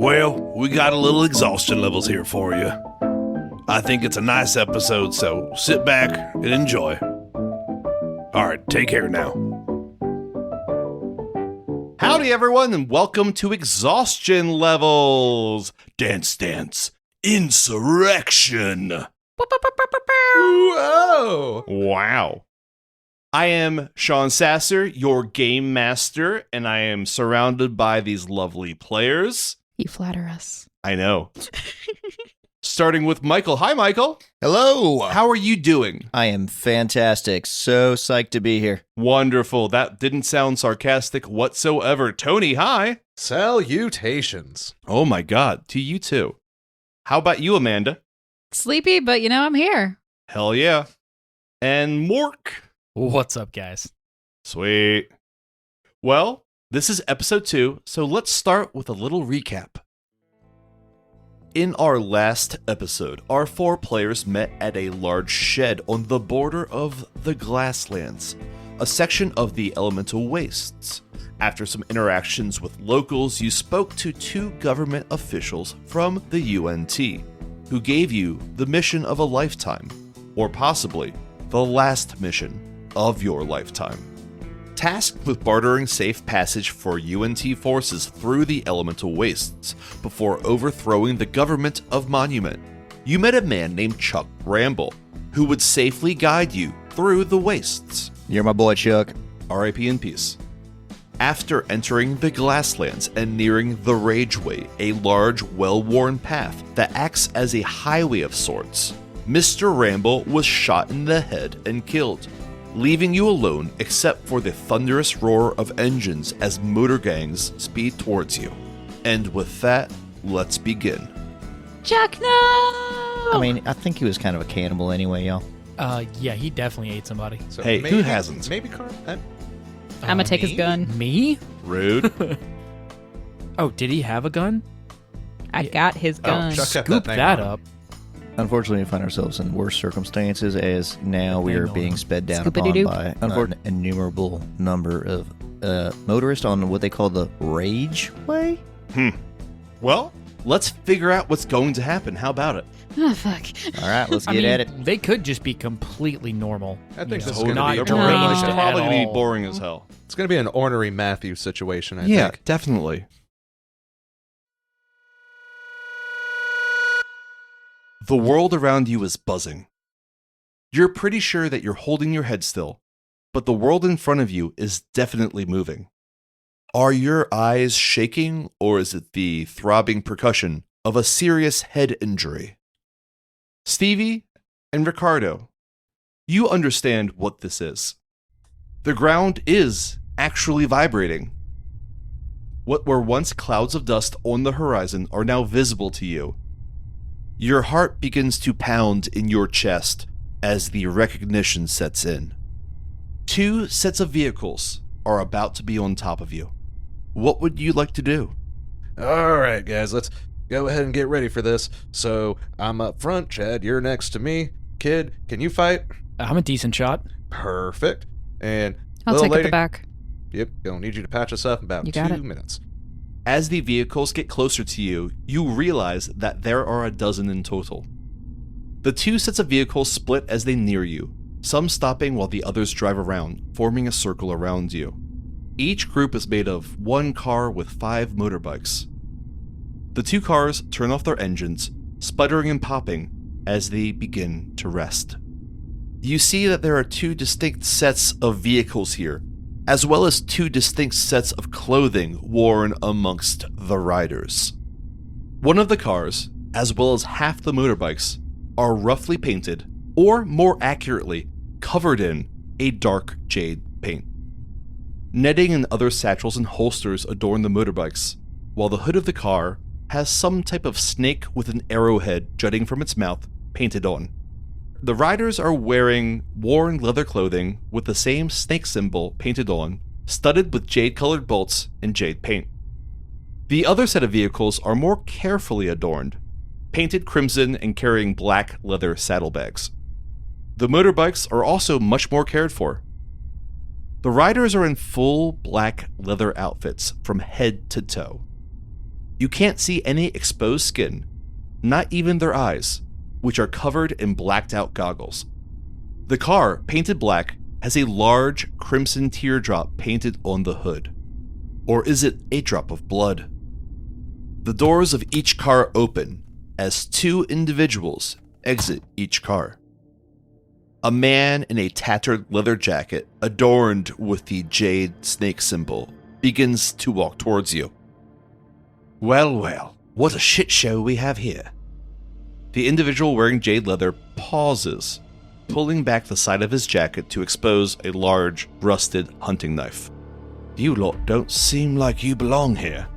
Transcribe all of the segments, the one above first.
Well, we got a little exhaustion levels here for you. I think it's a nice episode, so sit back and enjoy. Alright, take care now. Howdy, everyone, and welcome to Exhaustion Levels. Dance, dance. Insurrection. Whoa! Wow. I am Sean Sasser, your game master, and I am surrounded by these lovely players. You flatter us. I know. Starting with Michael. Hi, Michael. Hello! How are you doing? I am fantastic. So psyched to be here. Wonderful. That didn't sound sarcastic whatsoever. Tony, hi. Salutations. Oh my God, to you too. How about you, Amanda? Sleepy, but I'm here. Hell yeah. And Mork. What's up, guys? Sweet. Well, this is episode 2, so let's start with a little recap. In our last episode, our 4 players met at a large shed on the border of the Glasslands, a section of the elemental wastes. After some interactions with locals, you spoke to 2 government officials from the UNT, who gave you the mission of a lifetime, or possibly the last mission of your lifetime. Tasked with bartering safe passage for UNT forces through the elemental wastes before overthrowing the government of Monument, you met a man named Chuck Ramble, who would safely guide you through the wastes. You're my boy, Chuck. R.I.P. in peace. After entering the Glasslands and nearing the Rageway, a large, well-worn path that acts as a highway of sorts, Mr. Ramble was shot in the head and killed, leaving you alone except for the thunderous roar of engines as motor gangs speed towards you. And with that, let's begin. Chuck, no! I mean, I think he was kind of a cannibal anyway, y'all. Yeah, he definitely ate somebody. So Hey, who hasn't? Maybe Carl. I'm gonna take his gun. Me? Rude. Oh, did he have a gun? I got his gun. Chuck got Scoop thing that on. up. Unfortunately, we find ourselves in worse circumstances as now we are being sped down upon Scoopity-doop. by an innumerable number of motorists on what they call the Rageway. Well, let's figure out what's going to happen. How about it? Oh, fuck. All right, let's I get mean, at it. They could just be completely normal. I think you this know, is gonna not be a They're boring- deranged No. at probably going to be all. boring as hell. It's going to be an ornery Matthew situation, I Yeah, think. definitely. The world around you is buzzing. You're pretty sure that you're holding your head still, but the world in front of you is definitely moving. Are your eyes shaking, or is it the throbbing percussion of a serious head injury? Stevie and Ricardo, you understand what this is. The ground is actually vibrating. What were once clouds of dust on the horizon are now visible to you. Your heart begins to pound in your chest as the recognition sets in. 2 sets of vehicles are about to be on top of you. What would you like to do? All right, guys, let's go ahead and get ready for this. So I'm up front, Chad. You're next to me. Kid, can you fight? I'm a decent shot. Perfect. And I'll little take lady, it the back. Yep, gonna need you to patch us up in about You got 2 it. minutes. As the vehicles get closer to you, you realize that there are a dozen in total. The 2 sets of vehicles split as they near you, some stopping while the others drive around, forming a circle around you. Each group is made of 1 car with 5 motorbikes. The 2 cars turn off their engines, sputtering and popping as they begin to rest. You see that there are 2 distinct sets of vehicles here, as well as 2 distinct sets of clothing worn amongst the riders. One of the cars, as well as half the motorbikes, are roughly painted, or more accurately, covered in a dark jade paint. Netting and other satchels and holsters adorn the motorbikes, while the hood of the car has some type of snake with an arrowhead jutting from its mouth painted on. The riders are wearing worn leather clothing with the same snake symbol painted on, studded with jade-colored bolts and jade paint. The other set of vehicles are more carefully adorned, painted crimson and carrying black leather saddlebags. The motorbikes are also much more cared for. The riders are in full black leather outfits from head to toe. You can't see any exposed skin, not even their eyes, which are covered in blacked out goggles. The car, painted black, has a large crimson teardrop painted on the hood. Or is it a drop of blood? The doors of each car open as two individuals exit each car. A man in a tattered leather jacket adorned with the jade snake symbol begins to walk towards you. Well, well, what a shit show we have here. The individual wearing jade leather pauses, pulling back the side of his jacket to expose a large, rusted hunting knife. You lot don't seem like you belong here.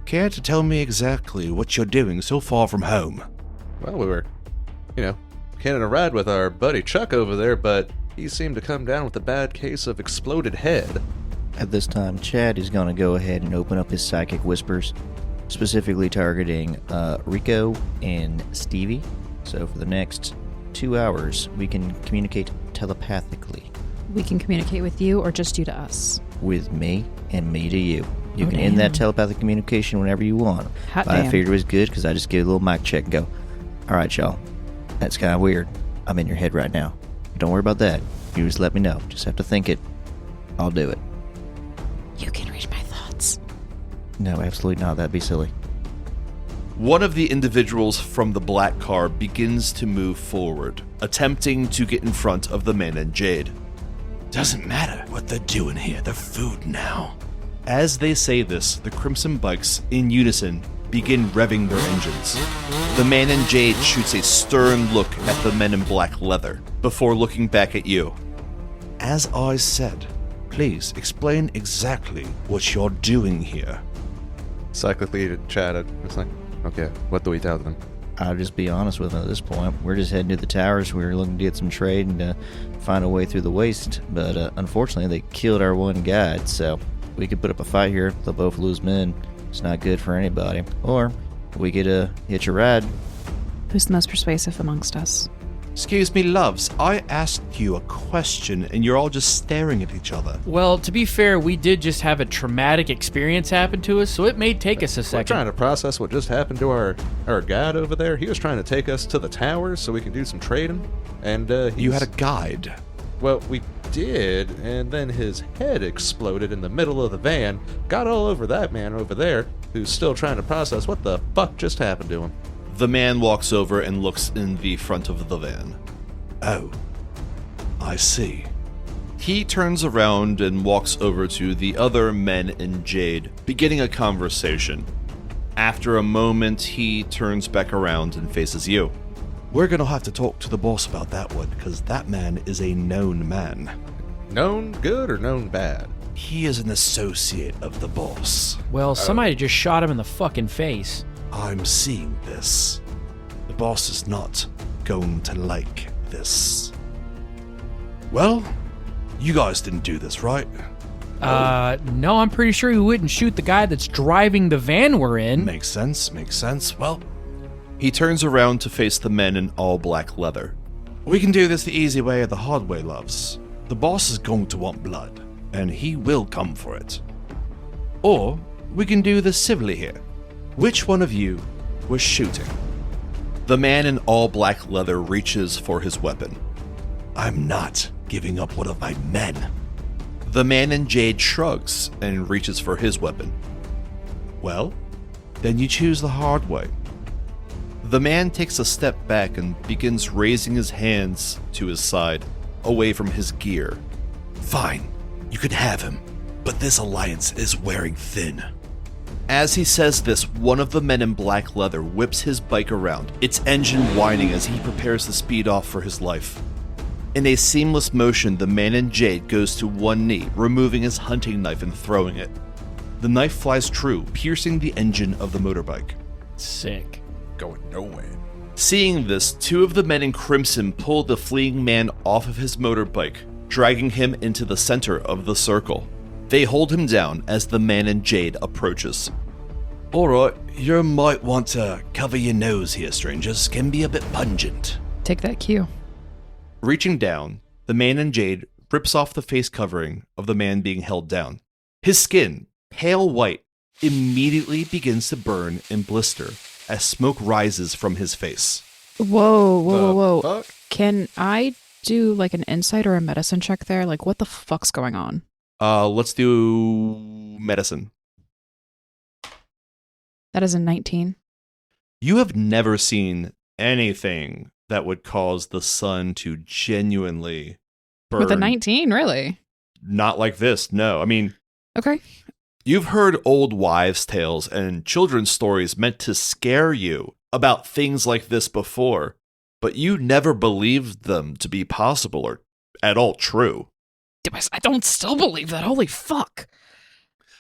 Care to tell me exactly what you're doing so far from home? Well, we were, planning a ride with our buddy Chuck over there, but he seemed to come down with a bad case of exploded head. At this time, Chad is going to go ahead and open up his psychic whispers, specifically targeting Rico and Stevie. So for the next 2 hours, we can communicate telepathically We can communicate with you or just you to us. with me and me to you. You Oh, can end that damn. telepathic communication whenever you want. Hot I damn. figured it was good because I just gave a little mic check and go, all right, y'all, that's kind of weird. I'm in your head right now. Don't worry about that. You just let me know. Just have to think it. I'll do it. You can read my thoughts. No, absolutely not. That'd be silly. One of the individuals from the black car begins to move forward, attempting to get in front of the man in jade. Doesn't matter what they're doing here, they're food now. As they say this, the Crimson bikes, in unison, begin revving their engines. The man in jade shoots a stern look at the men in black leather, before looking back at you. As I said, please explain exactly what you're doing here. Cyclically to Chad, it's like, okay, what do we tell them? I'll just be honest with them at this point. We're just heading to the towers. We were looking to get some trade and find a way through the waste. But unfortunately, they killed our one guide. So we could put up a fight here. They'll both lose men. It's not good for anybody. Or we could hitch a ride. Who's the most persuasive amongst us? Excuse me, loves, I asked you a question and you're all just staring at each other. Well, to be fair, we did just have a traumatic experience happen to us, so it may take us a We're second. trying to process what just happened to our guide over there. He was trying to take us to the towers so we can do some trading. And You had a guide. Well, we did, and then his head exploded in the middle of the van. Got all over that man over there, who's still trying to process what the fuck just happened to him. The man walks over and looks in the front of the van. Oh, I see. He turns around and walks over to the other men in jade, beginning a conversation. After a moment, he turns back around and faces you. We're gonna have to talk to the boss about that one, because that man is a known man. Known good or known bad? He is an associate of the boss. Well, somebody just shot him in the fucking face. I'm seeing this. The boss is not going to like this. Well, you guys didn't do this, right? No, I'm pretty sure he wouldn't shoot the guy that's driving the van we're in. Makes sense, makes sense. Well, he turns around to face the men in all black leather. We can do this the easy way or the hard way, loves. The boss is going to want blood, and he will come for it. Or we can do this civilly here. Which one of you was shooting? The man in all black leather reaches for his weapon. I'm not giving up one of my men. The man in jade shrugs and reaches for his weapon. Well, then you choose the hard way. The man takes a step back and begins raising his hands to his side, away from his gear. Fine, you can have him, but this alliance is wearing thin. As he says this, one of the men in black leather whips his bike around, its engine whining as he prepares to speed off for his life. In a seamless motion, the man in jade goes to one knee, removing his hunting knife and throwing it. The knife flies true, piercing the engine of the motorbike. Sick. Going nowhere. Seeing this, two of the men in crimson pull the fleeing man off of his motorbike, dragging him into the center of the circle. They hold him down as the man in jade approaches. Alright, you might want to cover your nose here, strangers. Can be a bit pungent. Take that cue. Reaching down, the man in jade rips off the face covering of the man being held down. His skin, pale white, immediately begins to burn and blister as smoke rises from his face. Whoa. Fuck? Can I do like an insight or a medicine check there? Like, what the fuck's going on? Let's do medicine. That is a 19. You have never seen anything that would cause the sun to genuinely burn. With a 19, really? Not like this, no. I mean, Okay. you've heard old wives' tales and children's stories meant to scare you about things like this before, but you never believed them to be possible or at all true. I don't still believe that. Holy fuck.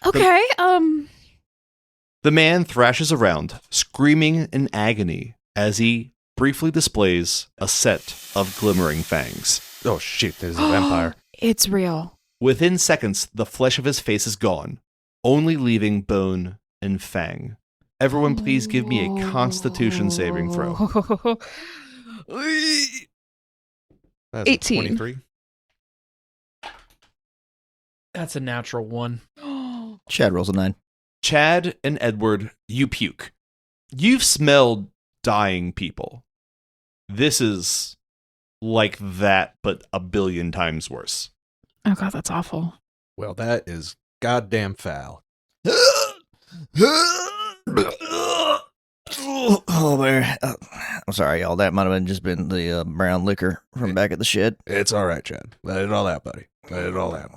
Okay, The man thrashes around, screaming in agony as he briefly displays a set of glimmering fangs. Oh shit, there's a vampire. It's real. Within seconds, the flesh of his face is gone, only leaving bone and fang. Everyone, please give me a Constitution saving throw. That's 18. 23. That's a natural one. Chad rolls a 9. Chad and Edward, you puke. You've smelled dying people. This is like that, but a billion times worse. Oh god, that's awful. Well, that is goddamn foul. Oh, man. I'm sorry, y'all. That might have just been the brown liquor from back at the shed. It's all right, Chad. Let it all out, buddy. Let it all out.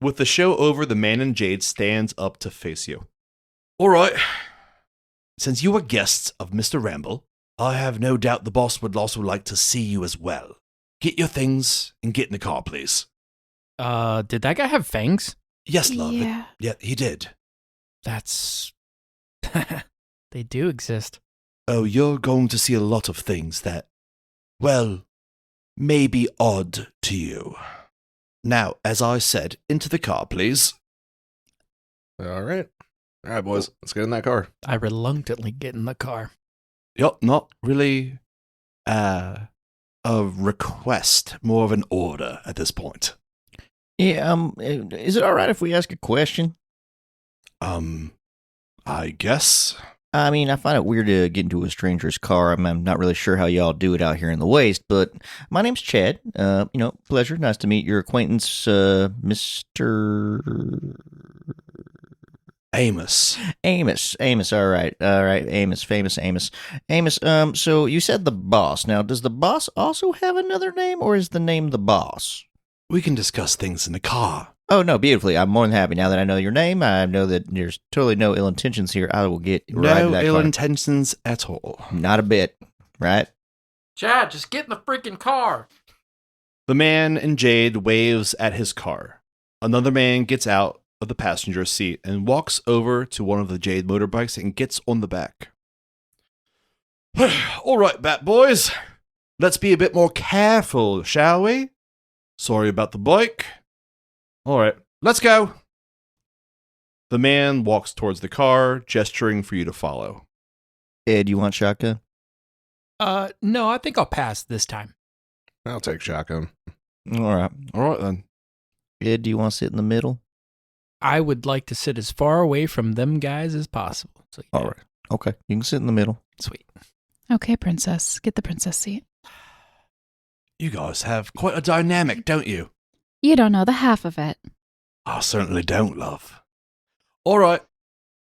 With the show over, the man in jade stands up to face you. All right. Since you are guests of Mr. Ramble, I have no doubt the boss would also like to see you as well. Get your things and get in the car, please. Did that guy have fangs? Yes, love. Yeah. Yeah, he did. That's... They do exist. Oh, you're going to see a lot of things that, well, may be odd to you. Now, as I said, into the car, please. All right. All right, boys. Let's get in that car. I reluctantly get in the car. You're not really a request, more of an order at this point. Yeah, is it all right if we ask a question? I guess. I mean, I find it weird to get into a stranger's car. I'm not really sure how y'all do it out here in the waste, but my name's Chad. Pleasure. Nice to meet your acquaintance, Mr. Amos. Amos, all right, Amos, famous Amos. Amos, so you said the boss. Now, does the boss also have another name, or is the name the boss? We can discuss things in the car. Oh, no, beautifully. I'm more than happy. Now that I know your name, I know that there's totally no ill intentions here. I will get right to No that ill car. intentions at all. Not a bit, right? Chad, just get in the freaking car. The man in jade waves at his car. Another man gets out of the passenger seat and walks over to one of the jade motorbikes and gets on the back. All right, Bat Boys. Let's be a bit more careful, shall we? Sorry about the bike. All right, let's go. The man walks towards the car, gesturing for you to follow. Ed, you want shotgun? No, I think I'll pass this time. I'll take shotgun. All right. All right, then. Ed, do you want to sit in the middle? I would like to sit as far away from them guys as possible. So, yeah. All right. Okay, you can sit in the middle. Sweet. Okay, princess. Get the princess seat. You guys have quite a dynamic, don't you? You don't know the half of it. I certainly don't, love. All right.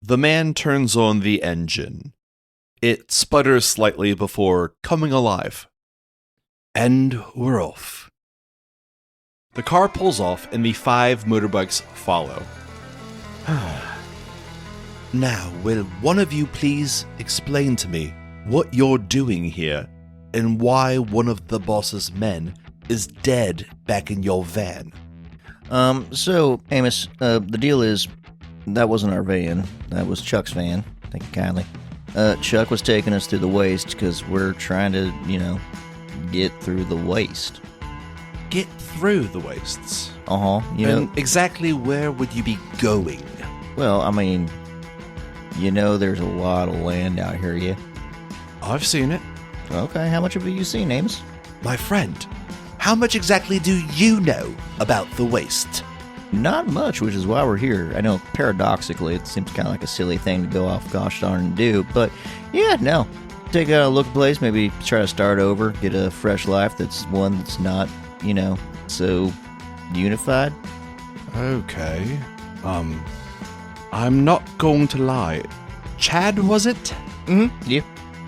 The man turns on the engine. It sputters slightly before coming alive. And we're off. The car pulls off and the 5 motorbikes follow. Now, will one of you please explain to me what you're doing here and why one of the boss's men is dead back in your van? So, Amos, the deal is, that wasn't our van. That was Chuck's van. Thank you kindly. Chuck was taking us through the waste because we're trying to, get through the waste. Get through the wastes. Uh-huh. And exactly where would you be going? Well, I mean, there's a lot of land out here, yeah? I've seen it. Okay, how much have you seen, Amos? My friend, how much exactly do you know about the waste? Not much, which is why we're here. I know, paradoxically, it seems kind of like a silly thing to go off gosh darn and do, but yeah, no. Take a look at the place, maybe try to start over, get a fresh life that's one that's not, so unified. Okay. I'm not going to lie. Chad, was it? Mm-hmm. Yeah.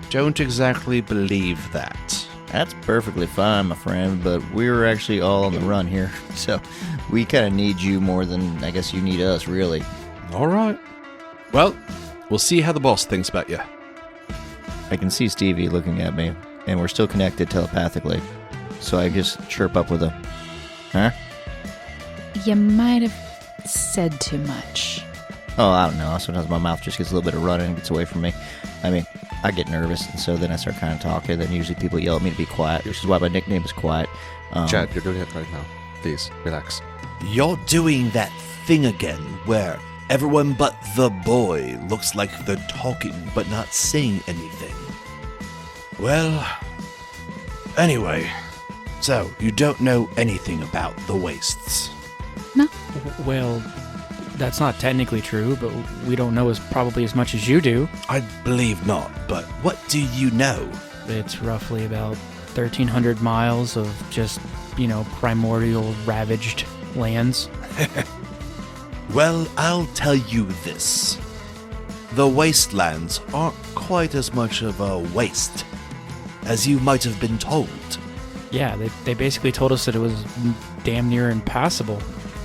Don't exactly believe that. That's perfectly fine, my friend, but we're actually all on the run here, so we kind of need you more than I guess you need us, really. All right. Well, we'll see how the boss thinks about you. I can see Stevie looking at me, and we're still connected telepathically, so I just chirp up with a, huh? You might have said too much. Oh, I don't know. Sometimes my mouth just gets a little bit of running and gets away from me. I mean, I get nervous, and so then I start kind of talking, then usually people yell at me to be quiet, which is why my nickname is Quiet. Chad, you're doing it right now. Please, relax. You're doing that thing again where everyone but the boy looks like they're talking but not saying anything. Well, anyway, so you don't know anything about the wastes. No. Well, that's not technically true, but we don't know probably as much as you do. I believe not, but what do you know? It's roughly about 1,300 miles of just, primordial ravaged lands. Well, I'll tell you this. The wastelands aren't quite as much of a waste as you might have been told. Yeah, they basically told us that it was damn near impassable.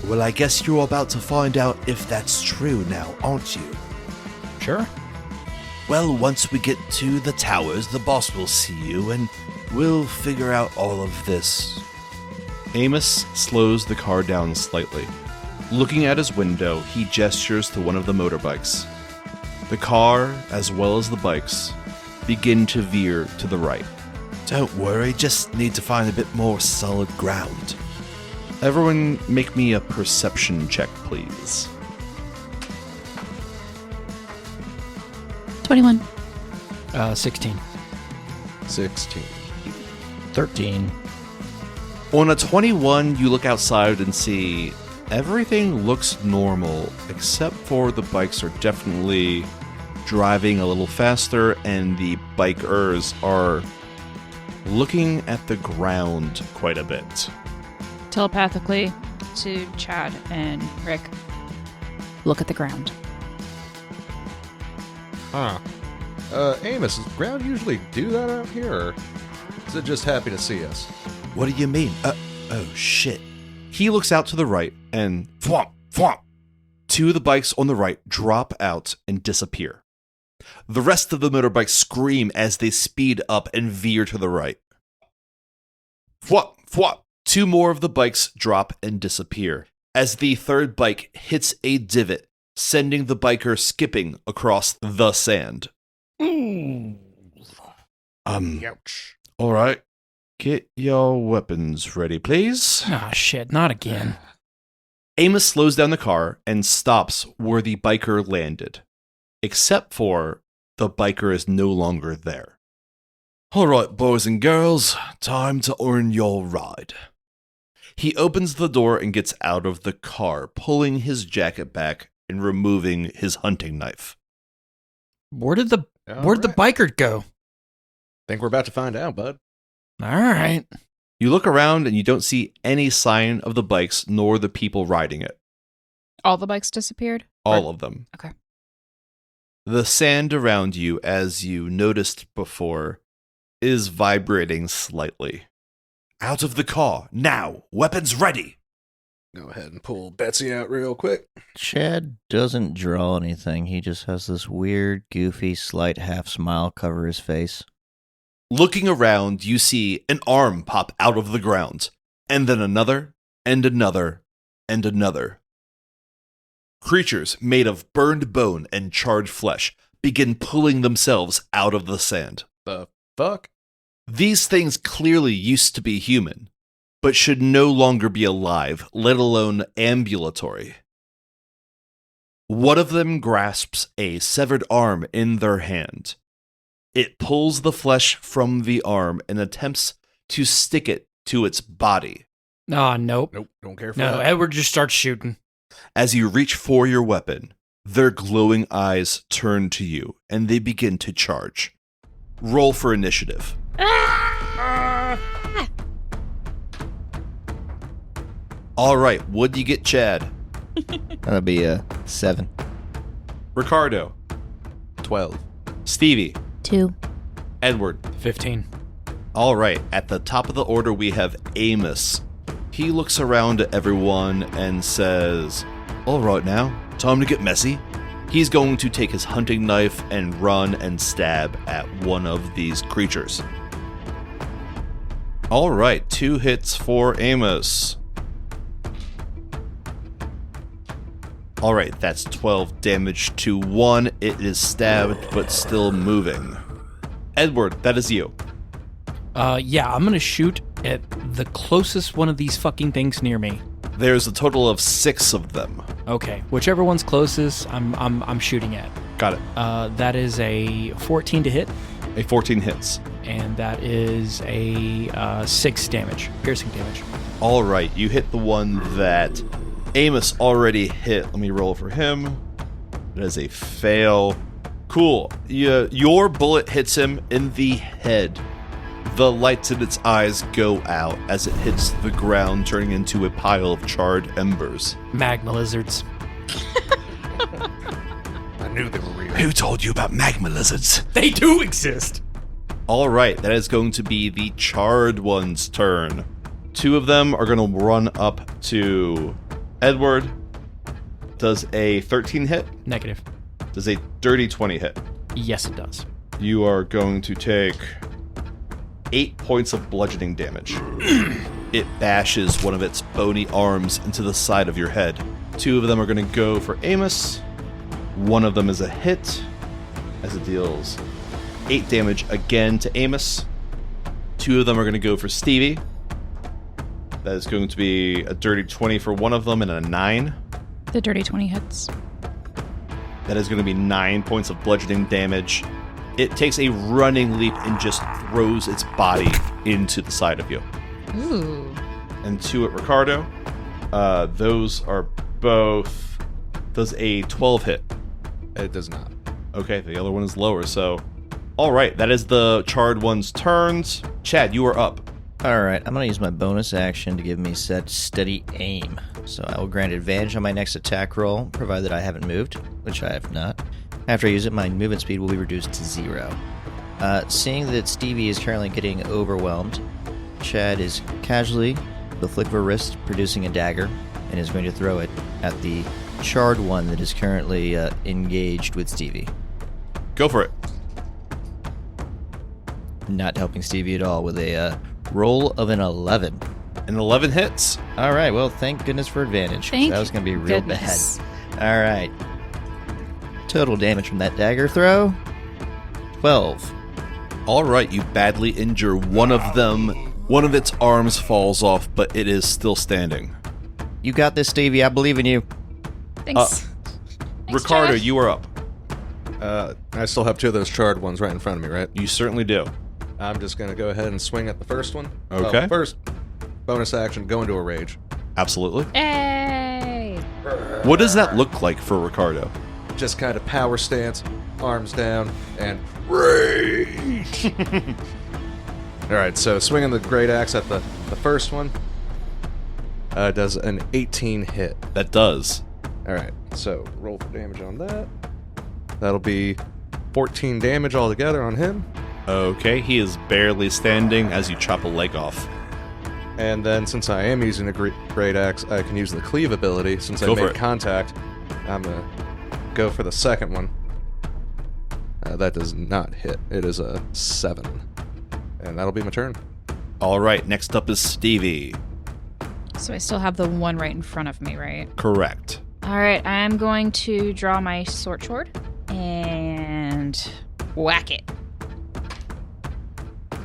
Well, I guess you're about to find out if that's true now, aren't you? Sure. Well, once we get to the towers, the boss will see you and we'll figure out all of this. Amos slows the car down slightly. Looking at his window, he gestures to one of the motorbikes. The car, as well as the bikes, begin to veer to the right. Don't worry, just need to find a bit more solid ground. Everyone make me a perception check, please. 21. 16. 16. 13. On a 21, you look outside and see everything looks normal, except for the bikes are definitely driving a little faster, and the bikers are looking at the ground quite a bit. Telepathically to Chad and Rick. Look at the ground. Huh. Amos, does ground usually do that out here, or is it just happy to see us? What do you mean? Oh shit. He looks out to the right, and thwomp, thwomp. Two of the bikes on the right drop out and disappear. The rest of the motorbikes scream as they speed up and veer to the right. Thwop, thwop. Two more of the bikes drop and disappear as the third bike hits a divot, sending the biker skipping across the sand. Ouch. All right. Get your weapons ready, please. Ah, shit, not again. Amos slows down the car and stops where the biker landed, except for the biker is no longer there. All right, boys and girls, time to earn your ride. He opens the door and gets out of the car, pulling his jacket back and removing his hunting knife. Where'd the biker go? Think we're about to find out, bud. All right. You look around and you don't see any sign of the bikes nor the people riding it. All the bikes disappeared? All of them. Okay. The sand around you, as you noticed before, is vibrating slightly. Out of the car, now! Weapons ready! Go ahead and pull Betsy out real quick. Chad doesn't draw anything. He just has this weird, goofy, slight half smile cover his face. Looking around, you see an arm pop out of the ground, and then another, and another, and another. Creatures made of burned bone and charred flesh begin pulling themselves out of the sand. The fuck? These things clearly used to be human, but should no longer be alive, let alone ambulatory. One of them grasps a severed arm in their hand. It pulls the flesh from the arm and attempts to stick it to its body. Oh, nope. Nope, don't care for No, that. Edward just starts shooting. As you reach for your weapon, their glowing eyes turn to you, and they begin to charge. Roll for initiative. All right, what'd you get, Chad? That'll be a 7. Ricardo. 12. Stevie. 2. Edward. 15. All right, at the top of the order, we have Amos. He looks around at everyone and says, all right now, time to get messy. He's going to take his hunting knife and run and stab at one of these creatures. All right, 2 hits for Amos. All right, that's 12 damage to 1. It is stabbed, but still moving. Edward, that is you. Yeah, I'm going to shoot at the closest one of these fucking things near me. There's a total of 6 of them. Okay, whichever one's closest, I'm shooting at. Got it. That is a 14 to hit, A 14 hits. and that is a 6 damage, piercing damage. All right, you hit the one that Amos already hit. Let me roll for him. That is a fail. Cool. Your bullet hits him in the head. The lights in its eyes go out as it hits the ground, turning into a pile of charred embers. Magma lizards. I knew they were real. Who told you about magma lizards? They do exist. All right, that is going to be the charred one's turn. 2 of them are going to run up to Edward. Does a 13 hit? Negative. Does a dirty 20 hit? Yes, it does. You are going to take 8 points of bludgeoning damage. It bashes one of its bony arms into the side of your head. 2 of them are going to go for Amos. 1 of them is a hit, as it deals 8 damage again to Amos. 2 of them are going to go for Stevie. That is going to be a dirty 20 for one of them and a 9. The dirty 20 hits. That is going to be 9 points of bludgeoning damage. It takes a running leap and just throws its body into the side of you. Ooh. And 2 at Ricardo. Those are both... Does a 12 hit? It does not. Okay, the other one is lower, so... Alright, that is the charred one's turns. Chad, you are up. Alright, I'm going to use my bonus action to give me set steady aim. So I will grant advantage on my next attack roll, provided I haven't moved, which I have not. After I use it, my movement speed will be reduced to 0. Seeing that Stevie is currently getting overwhelmed, Chad is casually, with a flick of her wrist, producing a dagger, and is going to throw it at the charred one that is currently engaged with Stevie. Go for it. Not helping Stevie at all with a roll of an 11. An 11 hits. Alright, well, thank goodness for advantage. 'Cause Thank that was going to be real goodness. bad. Alright. Total damage from that dagger throw, 12. Alright, you badly injure one of them. One of its arms falls off, but it is still standing. You got this, Stevie. I believe in you. Thanks. Thanks, Ricardo, Chad. you are up. I still have 2 of those charred ones right in front of me, right? You certainly do. I'm just going to go ahead and swing at the first one. Okay. Well, first, bonus action, go into a rage. Absolutely. Hey! What does that look like for Ricardo? Just kind of power stance, arms down, and rage. All right, so swinging the great axe at the first one does an 18 hit. That does. All right, so roll for damage on that. That'll be 14 damage altogether on him. Okay, he is barely standing as you chop a leg off. And then since I am using the great axe, I can use the cleave ability. Since Go I for made it. contact, I'm going to go for the second one. That does not hit. It is a 7. And that'll be my turn. Alright, next up is Stevie. So I still have the one right in front of me, right? Correct. All right, I'm going to draw my short sword and whack it.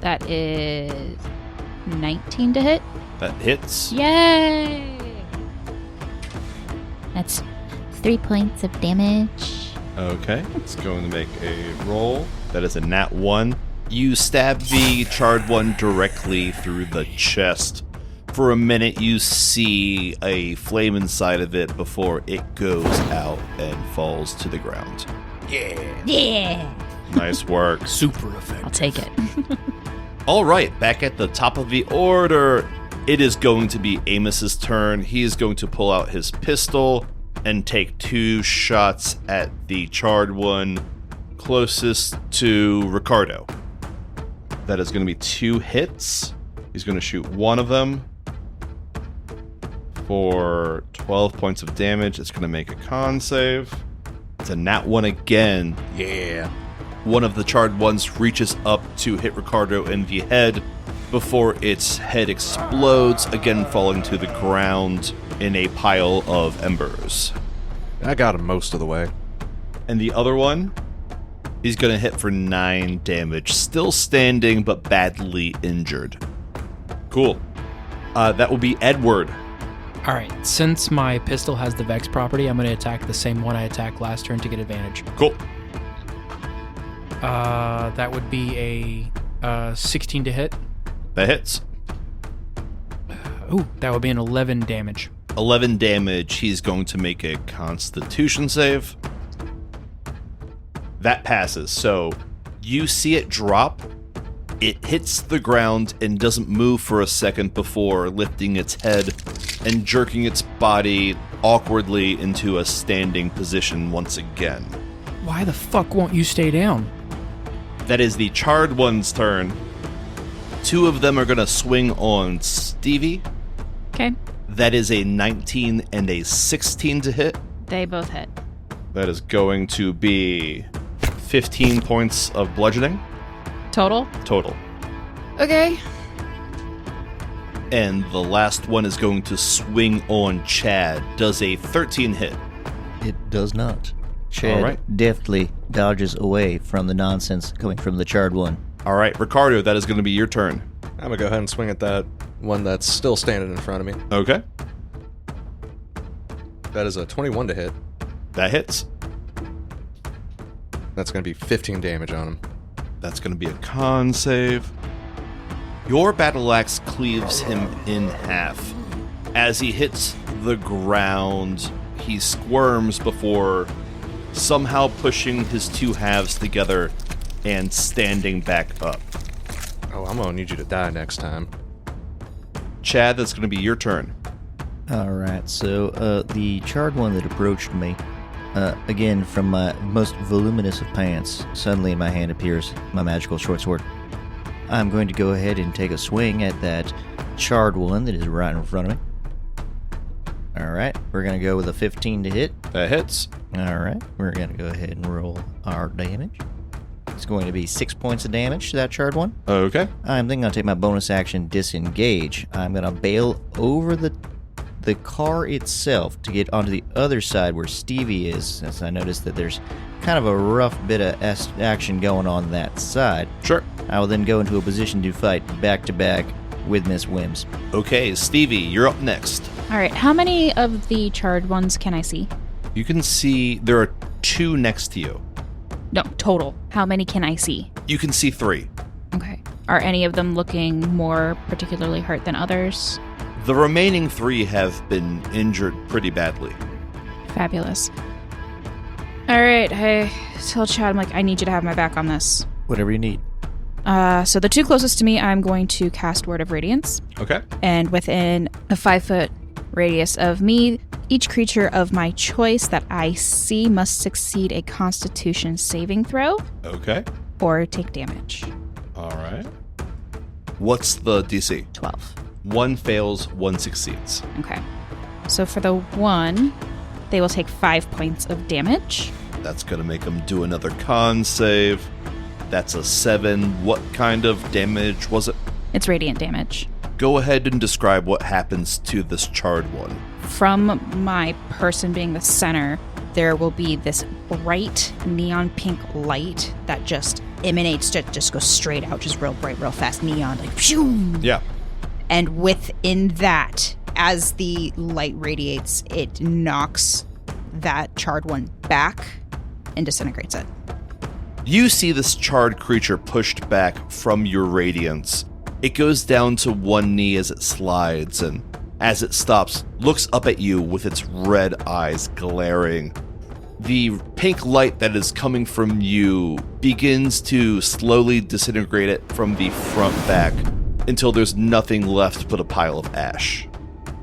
That is 19 to hit. That hits. Yay! That's 3 points of damage. Okay, it's going to make a roll. That is a nat 1. You stab the charred one directly through the chest. For a minute, you see a flame inside of it before it goes out and falls to the ground. Yeah. Nice work. Super effective. I'll take it. All right, back at the top of the order, it is going to be Amos's turn. He is going to pull out his pistol and take 2 shots at the charred one closest to Ricardo. That is going to be 2 hits. He's going to shoot one of them for 12 points of damage. It's going to make a con save. It's a nat 1 again. Yeah. One of the charred ones reaches up to hit Ricardo in the head before its head explodes, again falling to the ground in a pile of embers. I got him most of the way. And the other one, he's going to hit for 9 damage. Still standing, but badly injured. Cool. That will be Edward. All right. Since my pistol has the Vex property, I'm going to attack the same one I attacked last turn to get advantage. Cool. That would be a 16 to hit. That hits. Ooh, that would be an 11 damage. 11 damage. He's going to make a Constitution save. That passes. So you see it drop. It hits the ground and doesn't move for a second before lifting its head and jerking its body awkwardly into a standing position once again. Why the fuck won't you stay down? That is the charred one's turn. 2 of them are going to swing on Stevie. Okay. That is a 19 and a 16 to hit. They both hit. That is going to be 15 points of bludgeoning Total? total. Okay. And the last one is going to swing on Chad. Does a 13 hit? It does not. Chad All right. deftly dodges away from the nonsense coming from the charred one. All right, Ricardo, that is going to be your turn. I'm going to go ahead and swing at that one that's still standing in front of me. Okay. That is a 21 to hit. That hits. That's going to be 15 damage on him. That's going to be a con save. Your battle axe cleaves him in half. As he hits the ground, he squirms before somehow pushing his 2 halves together and standing back up. Oh, I'm going to need you to die next time. Chad, that's going to be your turn. All right, so the charred one that approached me, again, from my most voluminous of pants, suddenly in my hand appears my magical short sword. I'm going to go ahead and take a swing at that charred one that is right in front of me. All right, we're going to go with a 15 to hit. That hits. All right, we're going to go ahead and roll our damage. It's going to be 6 points of damage to that charred one. Okay. I'm then going to take my bonus action, disengage. I'm going to bail over the car itself to get onto the other side where Stevie is, as I noticed that there's kind of a rough bit of action going on that side. Sure. I will then go into a position to fight back-to-back with Miss Wims. Okay, Stevie, you're up next. All right. How many of the charred ones can I see? You can see there are 2 next to you. No, total. How many can I see? You can see 3. Okay. Are any of them looking more particularly hurt than others? The remaining 3 have been injured pretty badly. Fabulous. All right. I tell Chad, I'm like, I need you to have my back on this. Whatever you need. So the 2 closest to me, I'm going to cast Word of Radiance. Okay. And within a 5-foot radius of me, each creature of my choice that I see must succeed a Constitution saving throw Okay. or take damage. All right. What's the DC? 12. 1 fails, 1 succeeds. Okay. So for the 1, they will take 5 points of damage. That's going to make them do another con save. That's a 7. What kind of damage was it? It's radiant damage. Go ahead and describe what happens to this charred one. From my person being the center, there will be this bright neon pink light that just emanates, just goes straight out, just real bright, real fast neon, like phew. Yeah. And within that, as the light radiates, it knocks that charred one back and disintegrates it. You see this charred creature pushed back from your radiance, It goes down to one knee as it slides, and as it stops, looks up at you with its red eyes glaring. The pink light that is coming from you begins to slowly disintegrate it from the front back until there's nothing left but a pile of ash.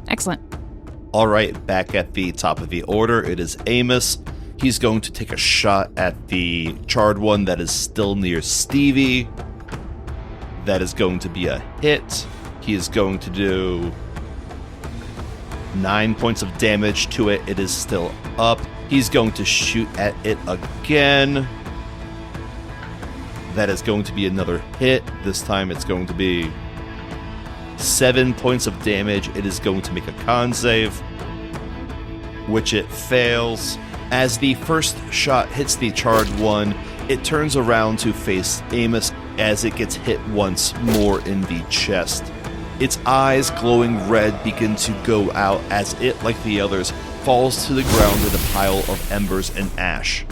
Excellent. All right, back at the top of the order, it is Amos. He's going to take a shot at the charred one that is still near Stevie. That is going to be a hit. He is going to do 9 points of damage to it. It is still up. He's going to shoot at it again. That is going to be another hit. This time it's going to be 7 points of damage. It is going to make a con save, which it fails. As the first shot hits the charred one, it turns around to face Amos as it gets hit once more in the chest. Its eyes, glowing red, begin to go out as it, like the others, falls to the ground in a pile of embers and ash.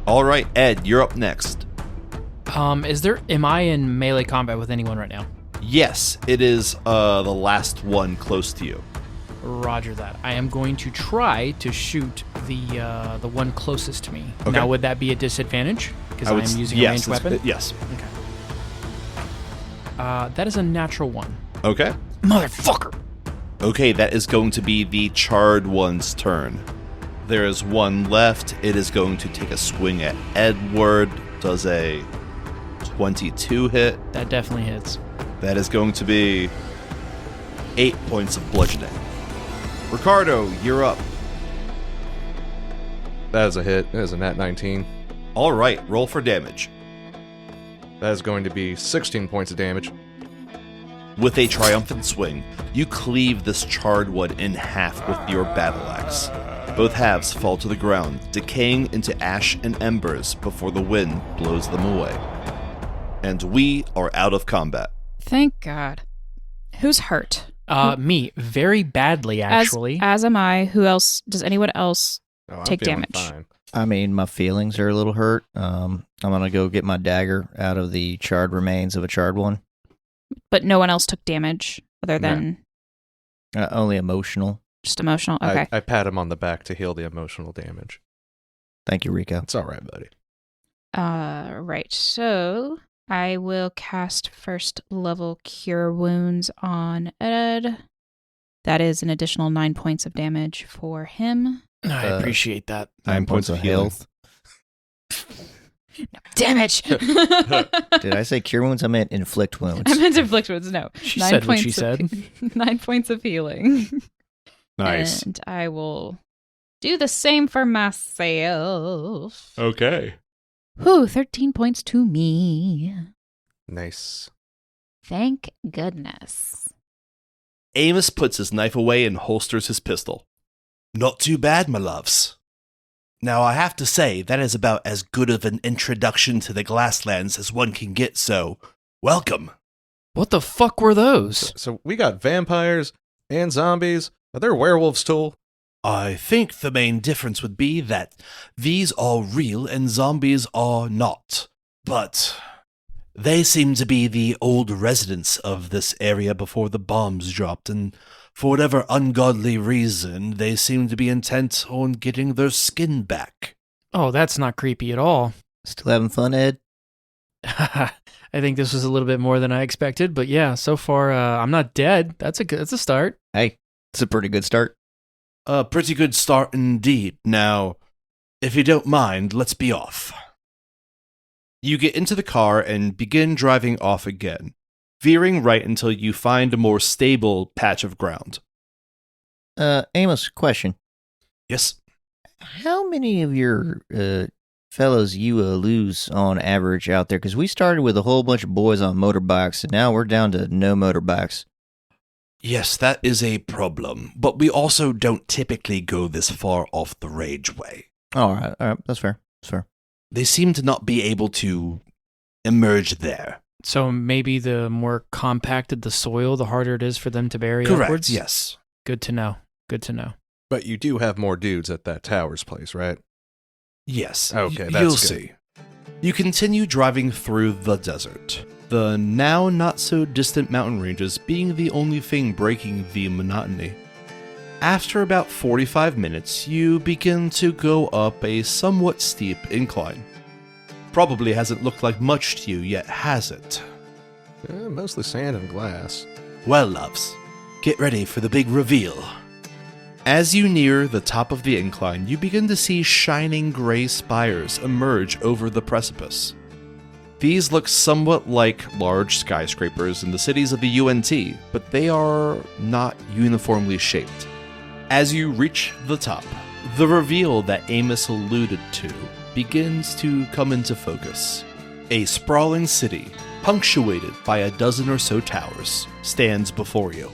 All right, Ed, you're up next. Am I in melee combat with anyone right now? Yes, it is the last one close to you. Roger that. I am going to try to shoot the one closest to me. Okay. Now, would that be a disadvantage? Because I am using a ranged weapon? Yes. Okay. That is a natural 1. Okay. Motherfucker! Okay, that is going to be the charred one's turn. There is one left. It is going to take a swing at Edward. Does a 22 hit. That definitely hits. That is going to be 8 points of bludgeoning. Ricardo, you're up. That is a hit. That is a nat 19. All right, roll for damage. That is going to be 16 points of damage. With a triumphant swing, you cleave this charred one in half with your battle axe. Both halves fall to the ground, decaying into ash and embers before the wind blows them away. And we are out of combat. Thank God. Who's hurt? Me. Very badly, actually. As am I. Who else? Does anyone else Oh, I'm take feeling damage? fine. I mean, my feelings are a little hurt. I'm going to go get my dagger out of the charred remains of a charred one. But no one else took damage other than Only emotional. just emotional? Okay. I pat him on the back to heal the emotional damage. Thank you, Rico. It's all right, buddy. Right. So I will cast first level Cure Wounds on Ed. That is an additional 9 points of damage for him. I appreciate that. 9 points of healing. health. Damage! Did I say cure wounds? I meant inflict wounds. I meant inflict wounds. No. She said what she of- said. 9 points of healing. Nice. And I will do the same for myself. Okay. Whew, 13 points to me. Nice. Thank goodness. Amos puts his knife away and holsters his pistol. Not too bad, my loves. Now, I have to say, that is about as good of an introduction to the Glasslands as one can get, so welcome. What the fuck were those? So we got vampires and zombies. Are there werewolves too? I think the main difference would be that these are real and zombies are not. But they seem to be the old residents of this area before the bombs dropped, and for whatever ungodly reason, they seem to be intent on getting their skin back. Oh, that's not creepy at all. Still having fun, Ed? I think this was a little bit more than I expected, but yeah, so far I'm not dead. That's a start. Hey, it's a pretty good start. A pretty good start indeed. Now, if you don't mind, let's be off. You get into the car and begin driving off again, veering right until you find a more stable patch of ground. Amos, question. Yes? How many of your fellows you lose on average out there? Because we started with a whole bunch of boys on motorbikes, and now we're down to no motorbikes. Yes, that is a problem, but we also don't typically go this far off the rageway. All right, that's fair. That's fair. They seem to not be able to emerge there. So maybe the more compacted the soil, the harder it is for them to bury Correct, upwards? yes. Good to know. Good to know. But you do have more dudes at that tower's place, right? Yes. Okay, that's You'll good. see. You continue driving through the desert. the now not so distant mountain ranges being the only thing breaking the monotony. After about 45 minutes, you begin to go up a somewhat steep incline. Probably hasn't looked like much to you yet, has it? Mostly sand and glass. Well, loves, get ready for the big reveal. As you near the top of the incline, you begin to see shining gray spires emerge over the precipice. These look somewhat like large skyscrapers in the cities of the UNT, but they are not uniformly shaped. As you reach the top, the reveal that Amos alluded to begins to come into focus. A sprawling city, punctuated by a dozen or so towers, stands before you.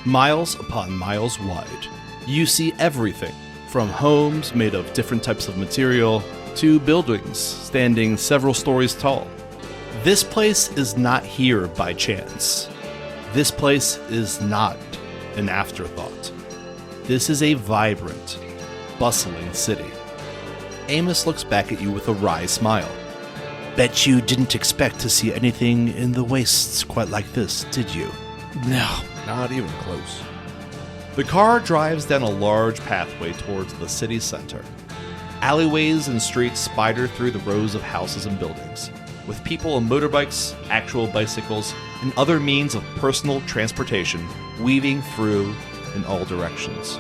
Miles upon miles wide, you see everything from homes made of different types of material to buildings standing several stories tall. This place is not here by chance. This place is not an afterthought. This is a vibrant, bustling city. Amos looks back at you with a wry smile. Bet you didn't expect to see anything in the wastes quite like this, did you? No. Not even close. The car drives down a large pathway towards the city center. Alleyways and streets spider through the rows of houses and buildings, with people on motorbikes, actual bicycles, and other means of personal transportation weaving through in all directions.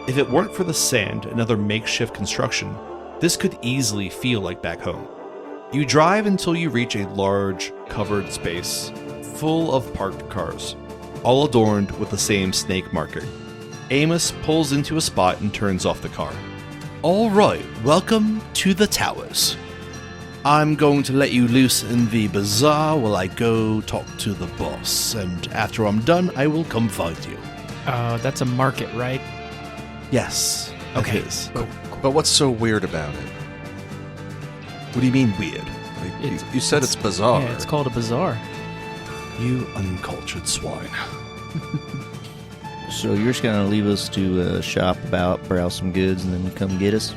If it weren't for the sand and other makeshift construction, this could easily feel like back home. You drive until you reach a large, covered space full of parked cars, all adorned with the same snake marking. Amos pulls into a spot and turns off the car. All right, welcome to the towers. I'm going to let you loose in the bazaar while I go talk to the boss, and after I'm done, I will come find you. That's a market, right? Yes, Okay. it is. But what's so weird about it? What do you mean weird? You said it's bizarre. Yeah, it's called a bazaar. You uncultured swine. So you're just going to leave us to shop about, browse some goods, and then come get us?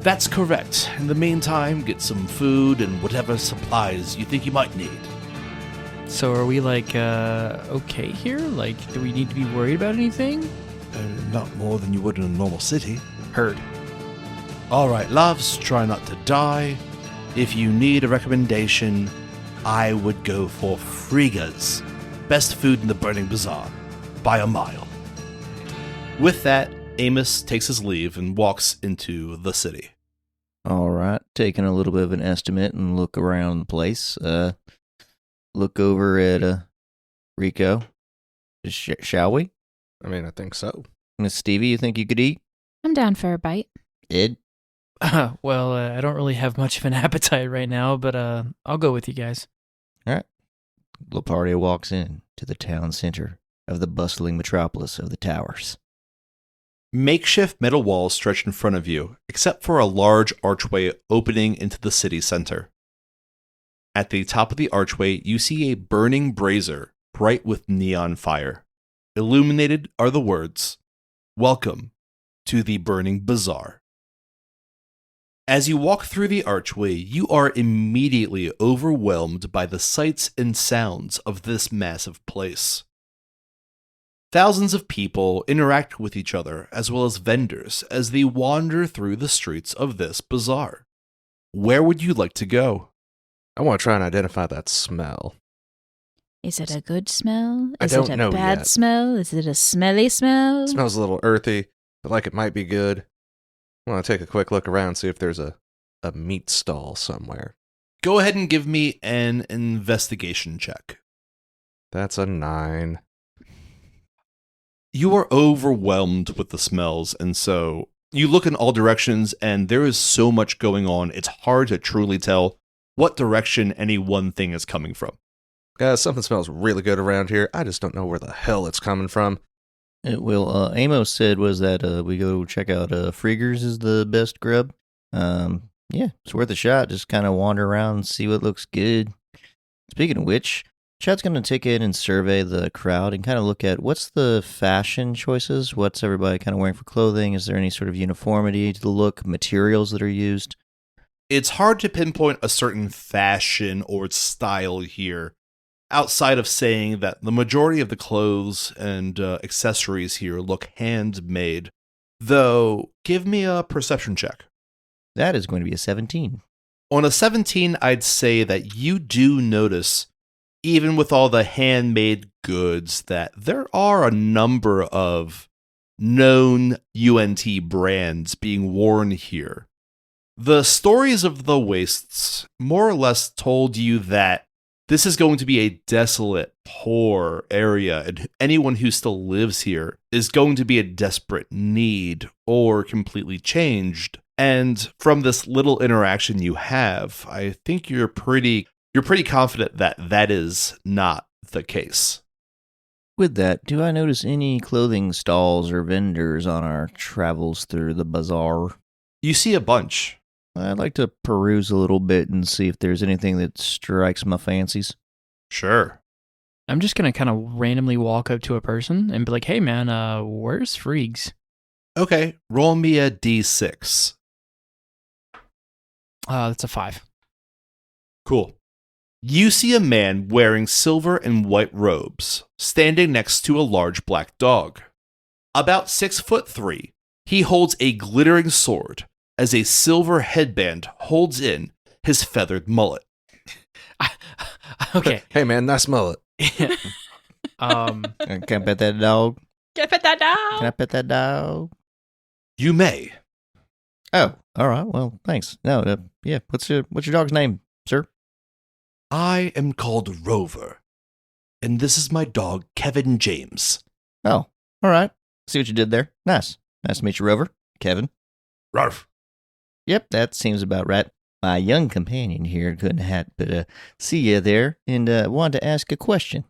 That's correct. In the meantime, get some food and whatever supplies you think you might need. So are we okay here? Like, do we need to be worried about anything? Not more than you would in a normal city. Heard. All right, loves, try not to die. If you need a recommendation, I would go for Frigga's. Best food in the Burning Bazaar. By a mile. With that, Amos takes his leave and walks into the city. All right, taking a little bit of an estimate and look around the place. Look over at Rico. Shall we? I mean, I think so. Miss Stevie, you think you could eat? I'm down for a bite. Ed? Well, I don't really have much of an appetite right now, but I'll go with you guys. All right. Lepardia walks in to the town center of the bustling metropolis of the towers. Makeshift metal walls stretch in front of you, except for a large archway opening into the city center. At the top of the archway, you see a burning brazier, bright with neon fire. Illuminated are the words, "Welcome to the Burning Bazaar." As you walk through the archway, you are immediately overwhelmed by the sights and sounds of this massive place. Thousands of people interact with each other, as well as vendors, as they wander through the streets of this bazaar. Where would you like to go? I want to try and identify that smell. Is it a good smell? I Is don't it a know bad yet. smell? Is it a smelly smell? It smells a little earthy, but like it might be good. I want to take a quick look around, see if there's a meat stall somewhere. Go ahead and give me an investigation check. That's a 9. You are overwhelmed with the smells, and so you look in all directions, and there is so much going on, it's hard to truly tell what direction any one thing is coming from. Guys, something smells really good around here. I just don't know where the hell it's coming from. Amos said was that we go check out Friggers is the best grub. Yeah, it's worth a shot. Just kind of wander around and see what looks good. Speaking of which, Chad's going to take in and survey the crowd and kind of look at what's the fashion choices. What's everybody kind of wearing for clothing? Is there any sort of uniformity to the look, materials that are used? It's hard to pinpoint a certain fashion or style here, outside of saying that the majority of the clothes and accessories here look handmade. Though, give me a perception check. That is going to be a 17. On a 17, I'd say that you do notice, even with all the handmade goods, that there are a number of known UNT brands being worn here. The stories of the wastes more or less told you that this is going to be a desolate, poor area, and anyone who still lives here is going to be in desperate need or completely changed. And from this little interaction you have, I think you're pretty confident that that is not the case. With that, do I notice any clothing stalls or vendors on our travels through the bazaar? You see a bunch. I'd like to peruse a little bit and see if there's anything that strikes my fancies. Sure. I'm just going to kind of randomly walk up to a person and be like, hey, man, where's Friggs? Okay, roll me a d6. That's a 5. Cool. You see a man wearing silver and white robes, standing next to a large black dog. About 6'3", he holds a glittering sword as a silver headband holds in his feathered mullet. Okay. Hey, man, nice mullet. Can I pet that dog? Can I pet that dog? Can I pet that dog? You may. Oh, all right. Well, thanks. No, yeah. What's your dog's name, sir? I am called Rover, and this is my dog, Kevin James. Oh, all right. See what you did there. Nice. Nice to meet you, Rover. Kevin. Ruff. Yep, that seems about right. My young companion here couldn't hat, but see you there, and wanted to ask a question.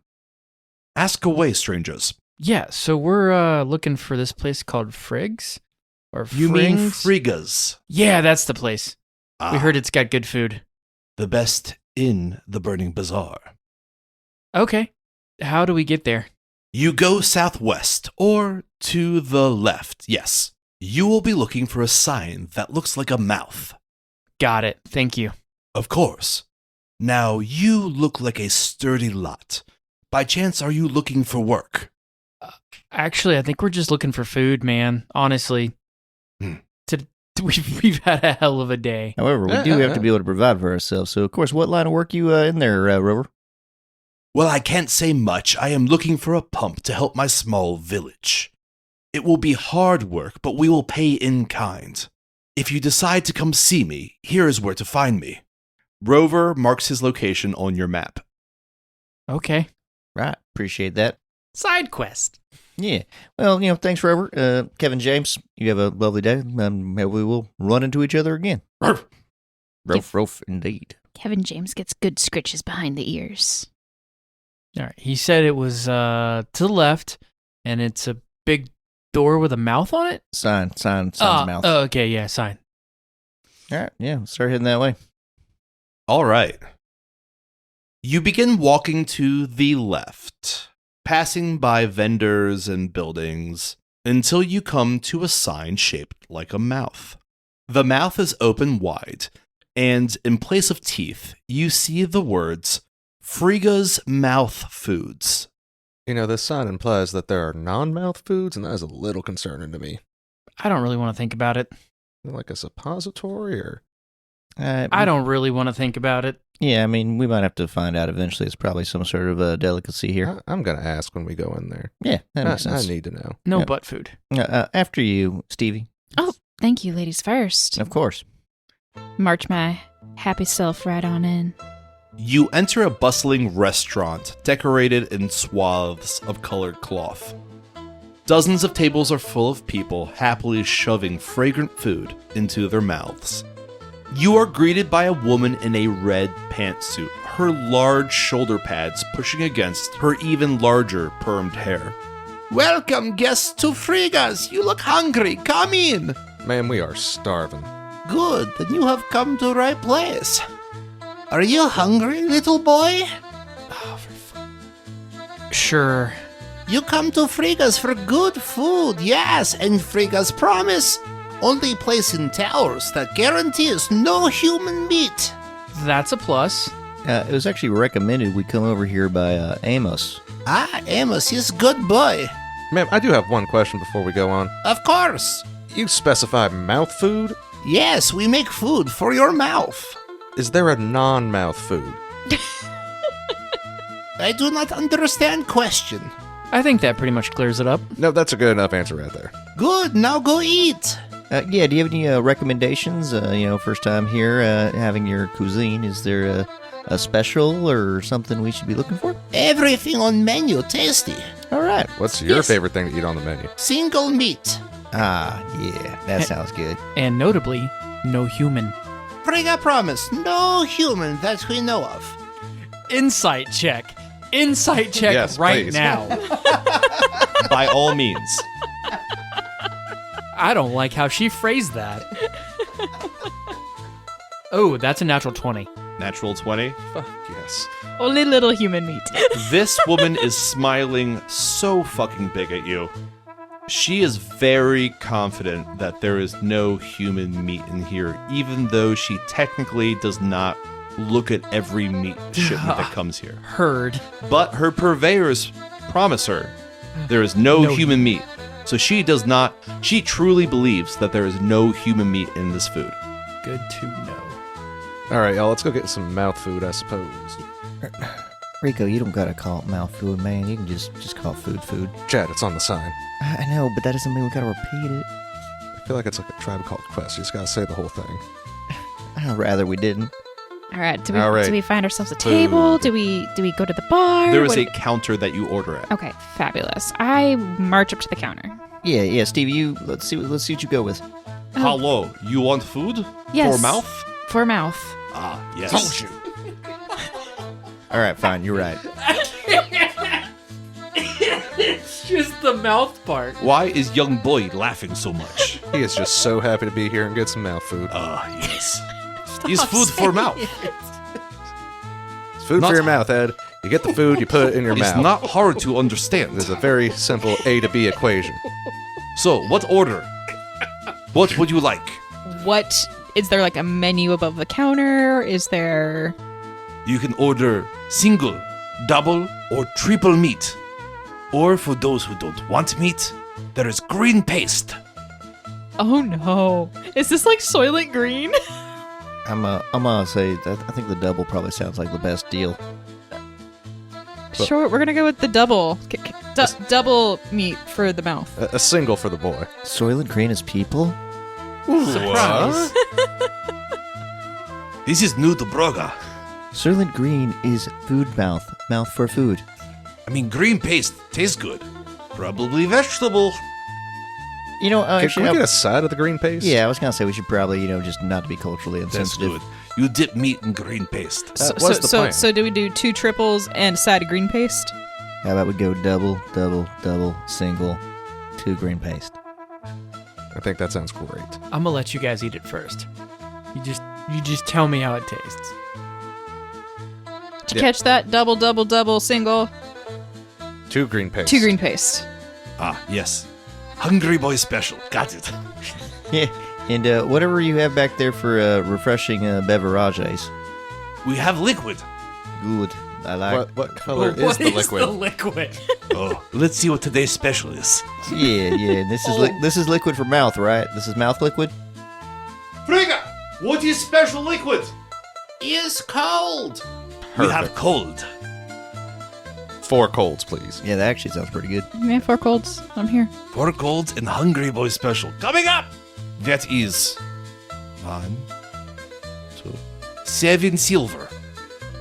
Ask away, strangers. Yeah, so we're looking for this place called Friggs? Or You mean Frings? Friga's? Yeah, that's the place. Ah, We heard it's got good food. the best in the Burning Bazaar. Okay. How do we get there? You go southwest, or to the left, yes. You will be looking for a sign that looks like a mouth. Got it. Thank you. Of course. Now, you look like a sturdy lot. By chance, are you looking for work? Actually, I think we're just looking for food, man. Honestly. We've had a hell of a day. However, we do have to be able to provide for ourselves. So, of course, what line of work you in there, Rover? Well, I can't say much. I am looking for a pump to help my small village. It will be hard work, but we will pay in kind. If you decide to come see me, here is where to find me. Rover marks his location on your map. Okay. Right. Appreciate that. Side quest. Yeah. Well, thanks, Rover. Kevin James, you have a lovely day. Maybe we will run into each other again. Ruff. Rof, indeed. Kevin James gets good scritches behind the ears. All right. He said it was to the left, and it's a big door with a mouth on it? Sign's mouth. Oh, okay. Yeah, sign. All right. Yeah. Let's start heading that way. All right. You begin walking to the left, passing by vendors and buildings, until you come to a sign shaped like a mouth. The mouth is open wide, and in place of teeth, you see the words, Friga's Mouth Foods. This sign implies that there are non-mouth foods, and that is a little concerning to me. I don't really want to think about it. Like a suppository, or... I don't really want to think about it. Yeah, I mean, we might have to find out eventually. It's probably some sort of a delicacy here. I'm going to ask when we go in there. Yeah, that makes sense. I need to know. No Yeah. butt food. After you, Stevie. Oh, thank you, ladies first. Of course. March my happy self right on in. You enter a bustling restaurant decorated in swaths of colored cloth. Dozens of tables are full of people happily shoving fragrant food into their mouths. You are greeted by a woman in a red pantsuit, her large shoulder pads pushing against her even larger permed hair. Welcome, guests, to Friga's. You look hungry. Come in. Man, we are starving. Good, then you have come to the right place. Are you hungry, little boy? Sure. You come to Friga's for good food, yes, and Friga's promise only place in towers that guarantees no human meat. That's a plus. It was actually recommended we come over here by Amos. Amos is good boy. Ma'am, I do have one question before we go on. Of course. You specify mouth food? Yes, we make food for your mouth. Is there a non-mouth food? I do not understand question. I think that pretty much clears it up. No, that's a good enough answer right there. Good, now go eat. Yeah, do you have any recommendations? First time here, having your cuisine. Is there a special or something we should be looking for? Everything on menu tasty. All right. What's your Yes. favorite thing to eat on the menu? Single meat. Ah, yeah, that sounds good. And notably, no human. Frigga promise, no human that we know of. Insight check. Insight check Yes, right please. now. By all means. I don't like how she phrased that. Oh, that's a natural 20. Natural 20. Fuck yes. Only little human meat. This woman is smiling so fucking big at you. She is very confident that there is no human meat in here, even though she technically does not look at every meat shipment that comes here. Heard. But her purveyors promise her there is no human meat. So she does not, she truly believes that there is no human meat in this food. Good to know. All right, y'all, let's go get some mouth food, I suppose. Rico, you don't gotta call it mouth food, man. You can just call it food. Chad, it's on the sign. I know, but that doesn't mean we gotta repeat it. I feel like it's like a Tribe Called Quest. You just gotta say the whole thing. I'd rather we didn't. All right. Do All right. we find ourselves a table? Do we go to the bar? There is What a counter that you order at. Okay, fabulous. I march up to the counter. Yeah, Stevie, let's see what you go with. Hello, you want food? Yes. For mouth? For mouth. Ah, yes. All right, fine, you're right. It's just the mouth part. Why is young boy laughing so much? He is just so happy to be here and get some mouth food. Ah, yes. Is food for mouth. It's food not- for your mouth, Ed. You get the food, you put it in your It's mouth. not hard to understand. There's a very simple A to B equation. So, what order? What would you like? What is there like a menu above the counter? Is there You can order single, double, or triple meat. Or for those who don't want meat, there is green paste. Oh no. Is this like Soylent Green? I'm gonna say that I think the double probably sounds like the best deal. Sure, we're gonna go with the double. Double meat for the mouth. A single for the boy. Soylent Green is people? Surprise. This is new to Braga. Soylent Green is food mouth for food. I mean, green paste tastes good. Probably vegetable. You know, Can actually, we get a side of the green paste? yeah, I was gonna say we should probably, just not to be culturally That's insensitive. good. You dip meat in green paste. That was the plan. So do we do 2 triples and a side of green paste? How about we go double, single, 2 green paste. I think that sounds great. I'm gonna let you guys eat it first. You just tell me how it tastes. Did you catch that? Double, single, 2 green paste. 2 green paste. Ah, yes. Hungry boy special. Got it. Yeah, and whatever you have back there for refreshing beverages. We have liquid. Good. I like. What color is What the liquid? the liquid? Oh, let's see what today's special is. Yeah. This is this is liquid for mouth, right? This is mouth liquid. Frigga, what is special liquid? Is cold. We have Perfect. cold. 4 colds, please. Yeah, that actually sounds pretty good. Man, 4 colds. I'm here. 4 colds and hungry boy special. Coming up. That is 1, 2, 7 silver.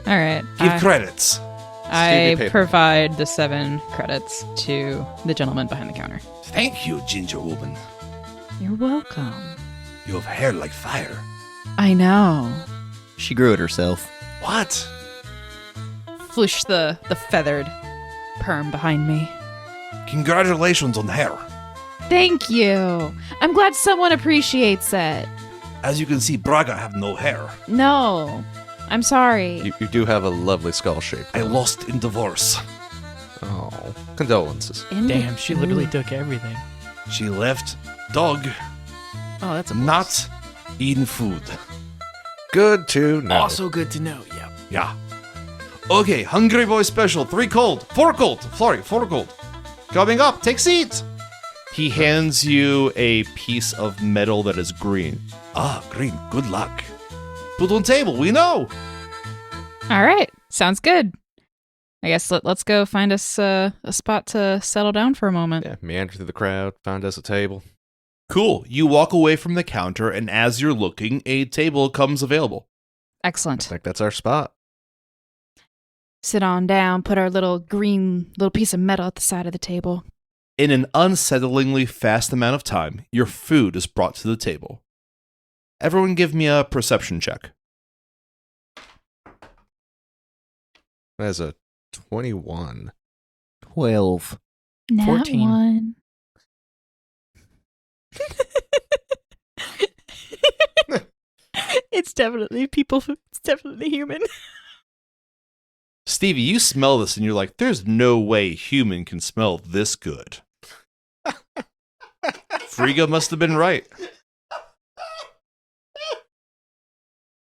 All right. Give credits. I paper. provide the 7 credits to the gentleman behind the counter. Thank you, ginger woman. You're welcome. You have hair like fire. I know. She grew it herself. What? Flush the feathered perm behind me. Congratulations on hair. Thank you. I'm glad someone appreciates it. As you can see, Braga have no hair. No, I'm sorry. You do have a lovely skull shape. I lost in divorce. Oh, condolences. Damn, she literally took everything. She left dog, Oh, that's a plus. not eating food. Good to know. Also good to know. Yeah. Yeah. Okay, Hungry Boy Special. 3 cold. 4 cold. Sorry, 4 cold. Coming up, take seat. He hands you a piece of metal that is green. Ah, green. Good luck. Put on table. We know. All right. Sounds good. I guess let's go find us a spot to settle down for a moment. Yeah, meander through the crowd, find us a table. Cool. You walk away from the counter, and as you're looking, a table comes available. I Excellent. think that's our spot. Sit on down, put our little green little piece of metal at the side of the table. In an unsettlingly fast amount of time, your food is brought to the table. Everyone give me a perception check. That's a 21. 12. Nat 14. 1. It's definitely people. It's definitely human. Stevie, you smell this and you're like, there's no way human can smell this good. Frigga must have been right.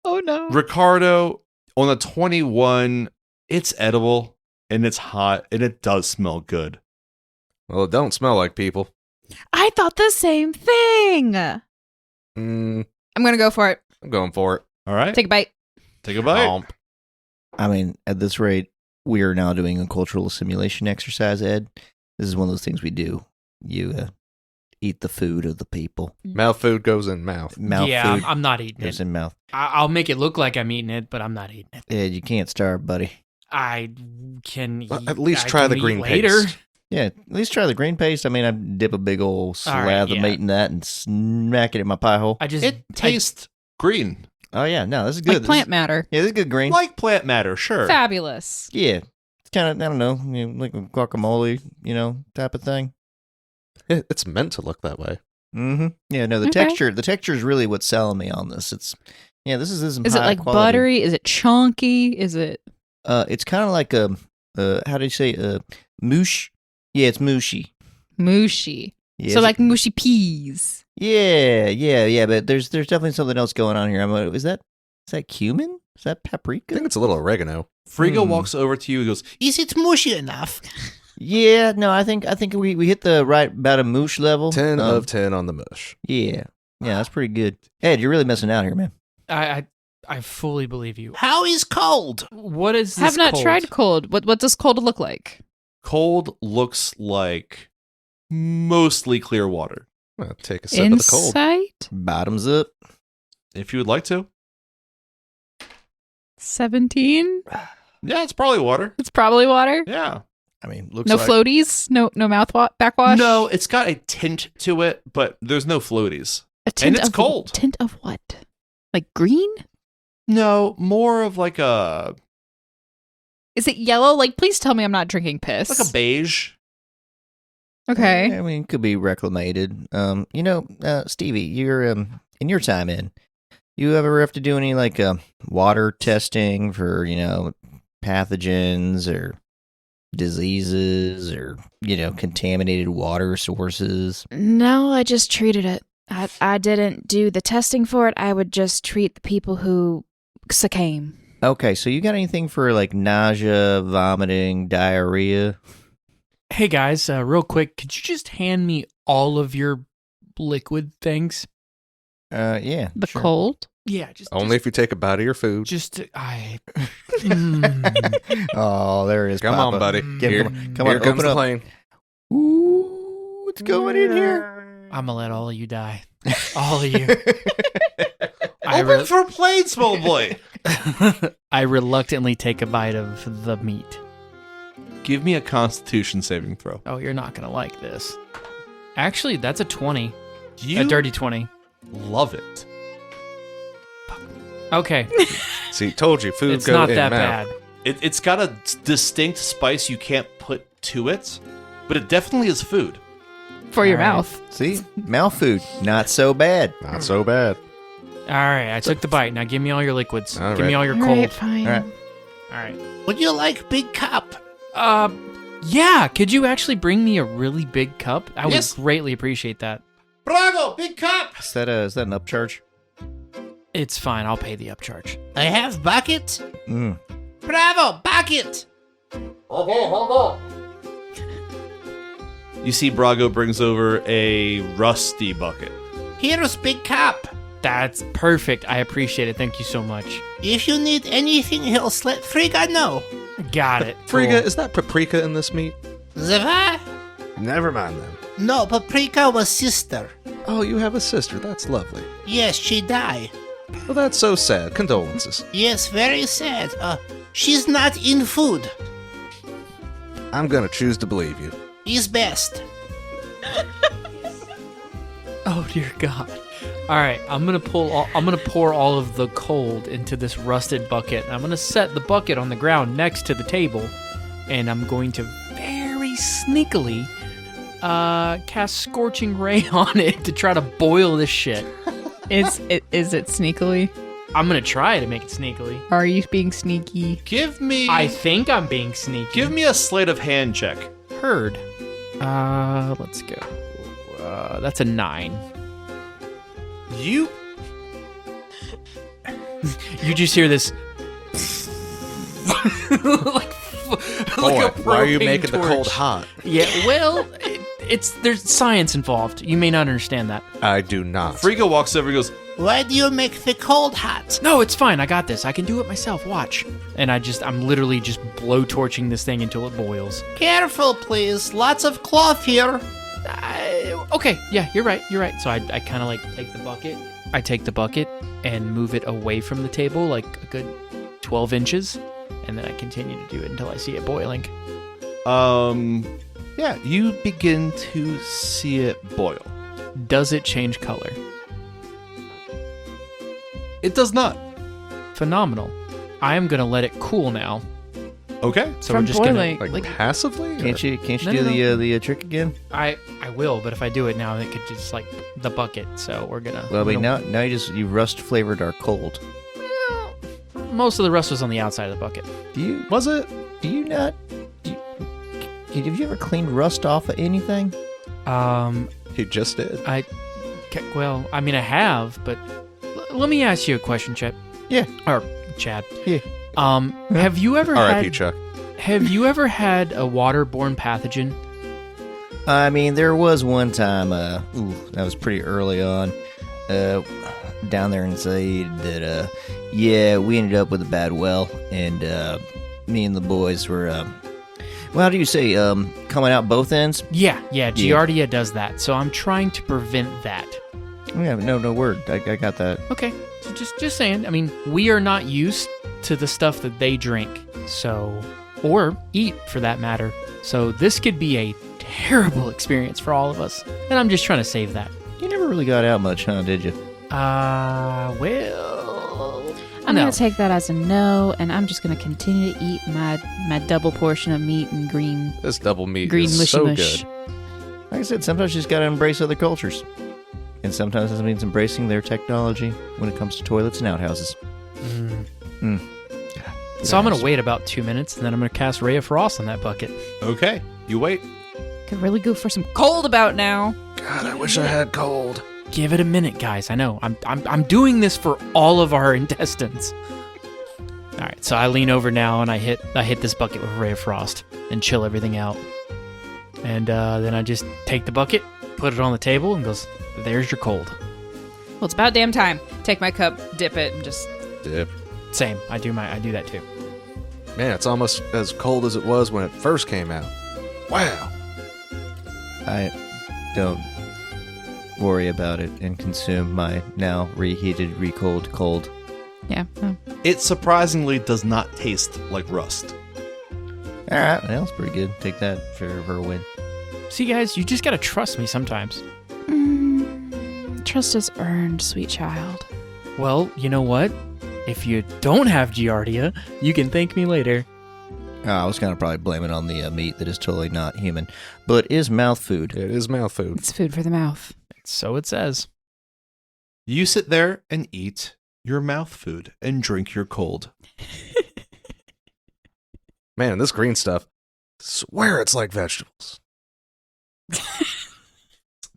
Oh no. Ricardo, on a 21, it's edible and it's hot and it does smell good. Well, it don't smell like people. I thought the same thing. Mm, I'm gonna go for it. I'm going for it. All right, Take a bite. take a bite. Chomp. I mean, at this rate, we are now doing a cultural assimilation exercise, Ed. This is one of those things we do. You eat the food of the people. Mouth food goes in mouth. Mouth yeah, food I'm not eating goes it. in mouth. I'll make it look like I'm eating it, but I'm not eating it. Ed, you can't starve, buddy. I can Well, eat- at least I try can the eat green later. paste. Yeah, at least try the green paste. I mean, I dip a big old All right, slab of yeah. meat in that and smack it in my pie hole. I just It tastes green. Oh, yeah, no, this is good. Like plant matter. Yeah, this is good green. Like plant matter, sure. Fabulous. Yeah, it's kind of, I don't know, like a guacamole, type of thing. It's meant to look that way. Mm-hmm. Yeah, no, the Okay. texture is really what's selling me on this. This is some Is it high like quality. buttery? Is it chunky? Is it It's kind of like how do you say, moosh? Yeah, it's mooshy. mushy? Yeah, So like mushy peas. yeah, but there's definitely something else going on here. Is that cumin? Is that I paprika? think it's a little oregano. Frigga walks over to you and goes, Is it mushy enough? Yeah, no, I think we hit the right about a moosh level. 10 of 10 on the mush. Yeah, that's pretty good. Ed, you're really missing out here, man. I fully believe you. How is cold? What is this Have not cold? tried cold. What does cold look like? cold looks like mostly clear water. Well, take a sip of the cold. Insight? Bottoms up. If you would like to. 17? Yeah, it's probably water. It's probably water. Yeah. I mean, looks No like floaties? No backwash? No, it's got a tint to it, but there's no floaties. A tint and it's of cold. Tint of what? Like green? No, more of like a Is it yellow? Like, please tell me I'm not drinking piss. like a beige. Okay. I mean, it could be reclamated. Stevie, you're in your time you ever have to do any like water testing for pathogens or diseases or contaminated water sources? No, I just treated it. I didn't do the testing for it. I would just treat the people who succumb. Okay, so you got anything for like nausea, vomiting, diarrhea? Hey guys, real quick, could you just hand me all of your liquid things? Yeah. The sure. cold? Yeah, Only if you take a bite of your food. Oh, there it is. Come on, Papa. buddy. Mm. Here, Come on, here comes open the up. plane. Ooh, what's going in here? I'm gonna let all of you die. All of you. Open for plane, small boy. I reluctantly take a bite of the meat. Give me a Constitution saving throw. Oh, you're not gonna like this. Actually, that's a 20. You A dirty 20. love it. Okay, See, told you, food it's go not in that mouth. bad. It's got a distinct spice you can't put to it, but it definitely is food. For your All right. mouth. See, mouth food, not so bad. Not so bad. All right, I took the bite. Now give me all your liquids. All Give me right. all your All cold. right, fine. All right. All right. Would you like big cup? Yeah, could you actually bring me a really big cup? I Yes. would greatly appreciate that. Brago, big cup! Is that an upcharge? It's fine. I'll pay the upcharge. I have bucket. Mm. Bravo, bucket. You see Brago brings over a rusty bucket. Here's big cup. That's perfect. I appreciate it. Thank you so much. If you need anything else, let Frigga know. Got it. Frigga, Cool. is that paprika in this meat? Zava? Never mind then. No, Paprika was sister. Oh, you have a sister. That's lovely. Yes, she died. Well, that's so sad. Condolences. Yes, very sad. She's not in food. I'm gonna choose to believe you. Is best. Oh dear God. All right, I'm gonna pour all of the cold into this rusted bucket. I'm gonna set the bucket on the ground next to the table, and I'm going to very sneakily cast Scorching Ray on it to try to boil this shit. Is it sneakily? I'm gonna try to make it sneakily. Are you being sneaky? Give me I think I'm being sneaky. give me a sleight of hand check. Heard. Let's go. That's a 9. You You just hear this. like Boy, a why are you propane making the cold torch. hot? Yeah, well, there's science involved. You may not understand that. I do not. Frigga walks over and goes, Why do you make the cold hot? No, it's fine. I got this. I can do it myself. Watch. And I'm literally just blowtorching this thing until it boils. Careful, please. Lots of cloth here. Okay, yeah, you're right. So I kind of like take the bucket. I take the bucket and move it away from the table like a good 12 inches. And then I continue to do it until I see it boiling. yeah, you begin to see it boil. Does it change color? It does not. Phenomenal. I am going to let it cool now. Okay. So From we're just boiling. Like passively? Can't you No, do no, the trick again? I will, but if I do it now, it could just like the bucket. So we're gonna. Well, I mean, we're gonna- now you rust flavored our cold. most of the rust was on the outside of the bucket. Was it? Do you not? Have you ever cleaned rust off of anything? He just did. Well, I mean, I have, but let me ask you a question, Chet. Yeah. Or Chad. Yeah. Have you ever R.I.P. had? Chuck. Have you ever had a waterborne pathogen? I mean, there was one time, that was pretty early on, down there in Zaid that, we ended up with a bad well, and, me and the boys were, how do you say, coming out both ends? Yeah, Giardia does that, so I'm trying to prevent that. Yeah, no word. I got that. Okay, so just saying. I mean, we are not used to the stuff that they drink, so, or eat for that matter. So this could be a terrible experience for all of us, and I'm just trying to save that. You never really got out much, huh, did you? Well, I'm no. gonna take that as a no, and I'm just gonna continue to eat my double portion of meat and green This double meat green is mushy so mush. good. Like I said, sometimes you just gotta embrace other cultures. And sometimes that means embracing their technology when it comes to toilets and outhouses. So I'm gonna wait about 2 minutes, and then I'm gonna cast Ray of Frost on that bucket. Okay. You wait. Could really go for some cold about now. God, I wish I had cold. Give it a minute, guys. I know. I'm doing this for all of our intestines. All right, so I lean over now and I hit this bucket with Ray of Frost and chill everything out. And then I just take the bucket, put it on the table, and goes, "There's your cold." Well, it's about damn time. Take my cup, dip it, and just Dip. Same. I do that too. Man, it's almost as cold as it was when it first came out. Wow. I don't worry about it and consume my now reheated, recold cold. yeah. Oh. It surprisingly does not taste like rust. All right, that was pretty good. Take that for a win. See, guys, you just gotta trust me sometimes. Trust is earned, sweet child. Well, you know what? If you don't have Giardia, you can thank me later. I was gonna probably blame it on the meat that is totally not human, but is mouth food. It is mouth food. It's food for the mouth. So it says. You sit there and eat your mouth food and drink your cold. Man, this green stuff, swear it's like vegetables.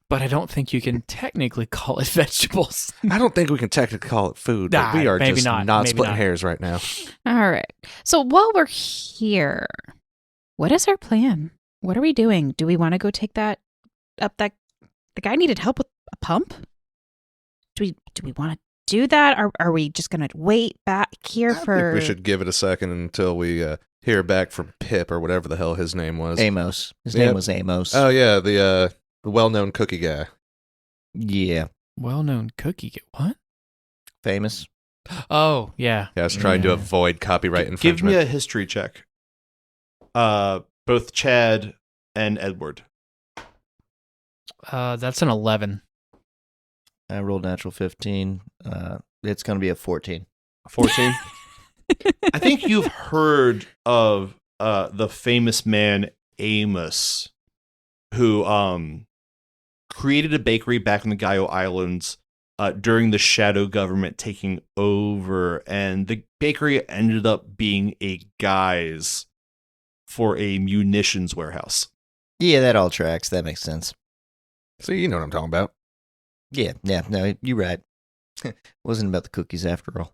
But I don't think you can technically call it vegetables. I don't think we can technically call it food, but we are maybe just not. not Maybe splitting not. hairs right now. All right. So while we're here, what is our plan? What are we doing? Do we want to go take that up that the guy needed help with a pump? Do we want to do that? Are we just going to wait back here I for think we should give it a second until we hear back from Pip or whatever the hell his name was. Amos. His Yep. name was Amos. Oh yeah, the well-known cookie guy. Yeah. Well-known cookie. What? Famous. Oh, yeah. Yeah, I was trying to Yeah. avoid copyright Give infringement. me a history check. Both Chad and Edward. That's an 11. I rolled natural 15. It's going to be a 14. 14. I think you've heard of the famous man Amos, who created a bakery back in the Gaio Islands during the Shadow government taking over, and the bakery ended up being a guise for a munitions warehouse. Yeah, that all tracks. That makes sense. See, you know what I'm talking about. Yeah, no, you're right. Wasn't about the cookies after all.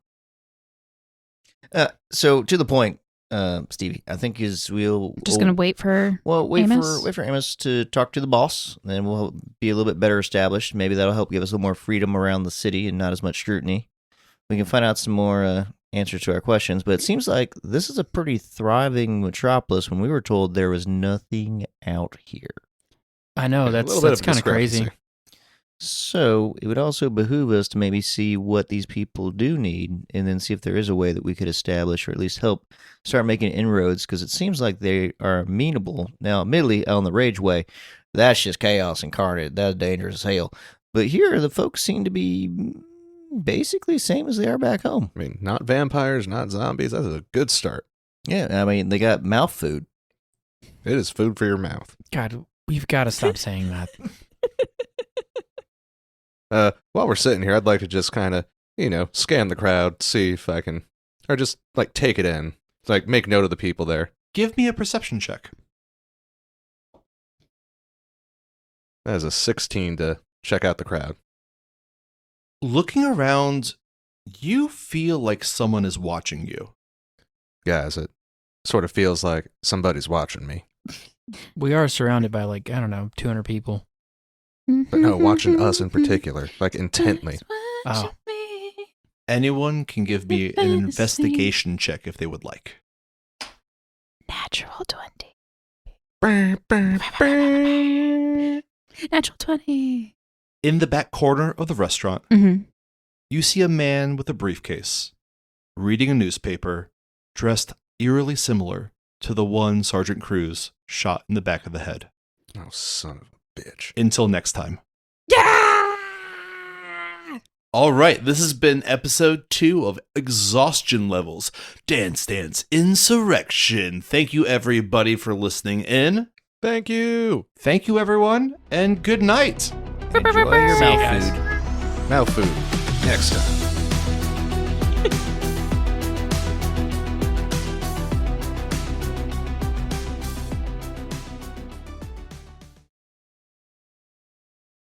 So to the point, Stevie, I think we'll just going to wait for wait Amos? for Amos to talk to the boss, and then we'll be a little bit better established. Maybe that'll help give us a little more freedom around the city and not as much scrutiny. We can find out some more answers to our questions, but it seems like this is a pretty thriving metropolis when we were told there was nothing out here. I know, A that's little bit of kind of crazy. discrepancy. So it would also behoove us to maybe see what these people do need and then see if there is a way that we could establish or at least help start making inroads, because it seems like they are amenable. Now, admittedly, on the Rage Way, that's just chaos incarnate. That's dangerous as hell. But here, the folks seem to be basically the same as they are back home. I mean, not vampires, not zombies. That's a good start. Yeah, I mean, they got mouth food. It is food for your mouth. God, we've got to stop saying that. While we're sitting here, I'd like to just kind of, scan the crowd, see if I can, or just like take it in, like make note of the people there. Give me a perception check. That is a 16 to check out the crowd. Looking around, you feel like someone is watching you. Guys, it sort of feels like somebody's watching me. We are surrounded by 200 people. But no, watching us in particular, like intently. Oh. Anyone can give me an investigation check if they would like. Natural 20. Natural 20. In the back corner of the restaurant, Mm-hmm. you see a man with a briefcase, reading a newspaper, dressed eerily similar to the one Sergeant Cruz shot in the back of the head. Oh, son of a bitch. Until next time. Yeah! All right, this has been episode 2 of Exhaustion Levels, Dance Dance Insurrection. Thank you, everybody, for listening in. Thank you. Thank you, everyone, and good night. Enjoy your See you mouth guys. food. Now food. Next time.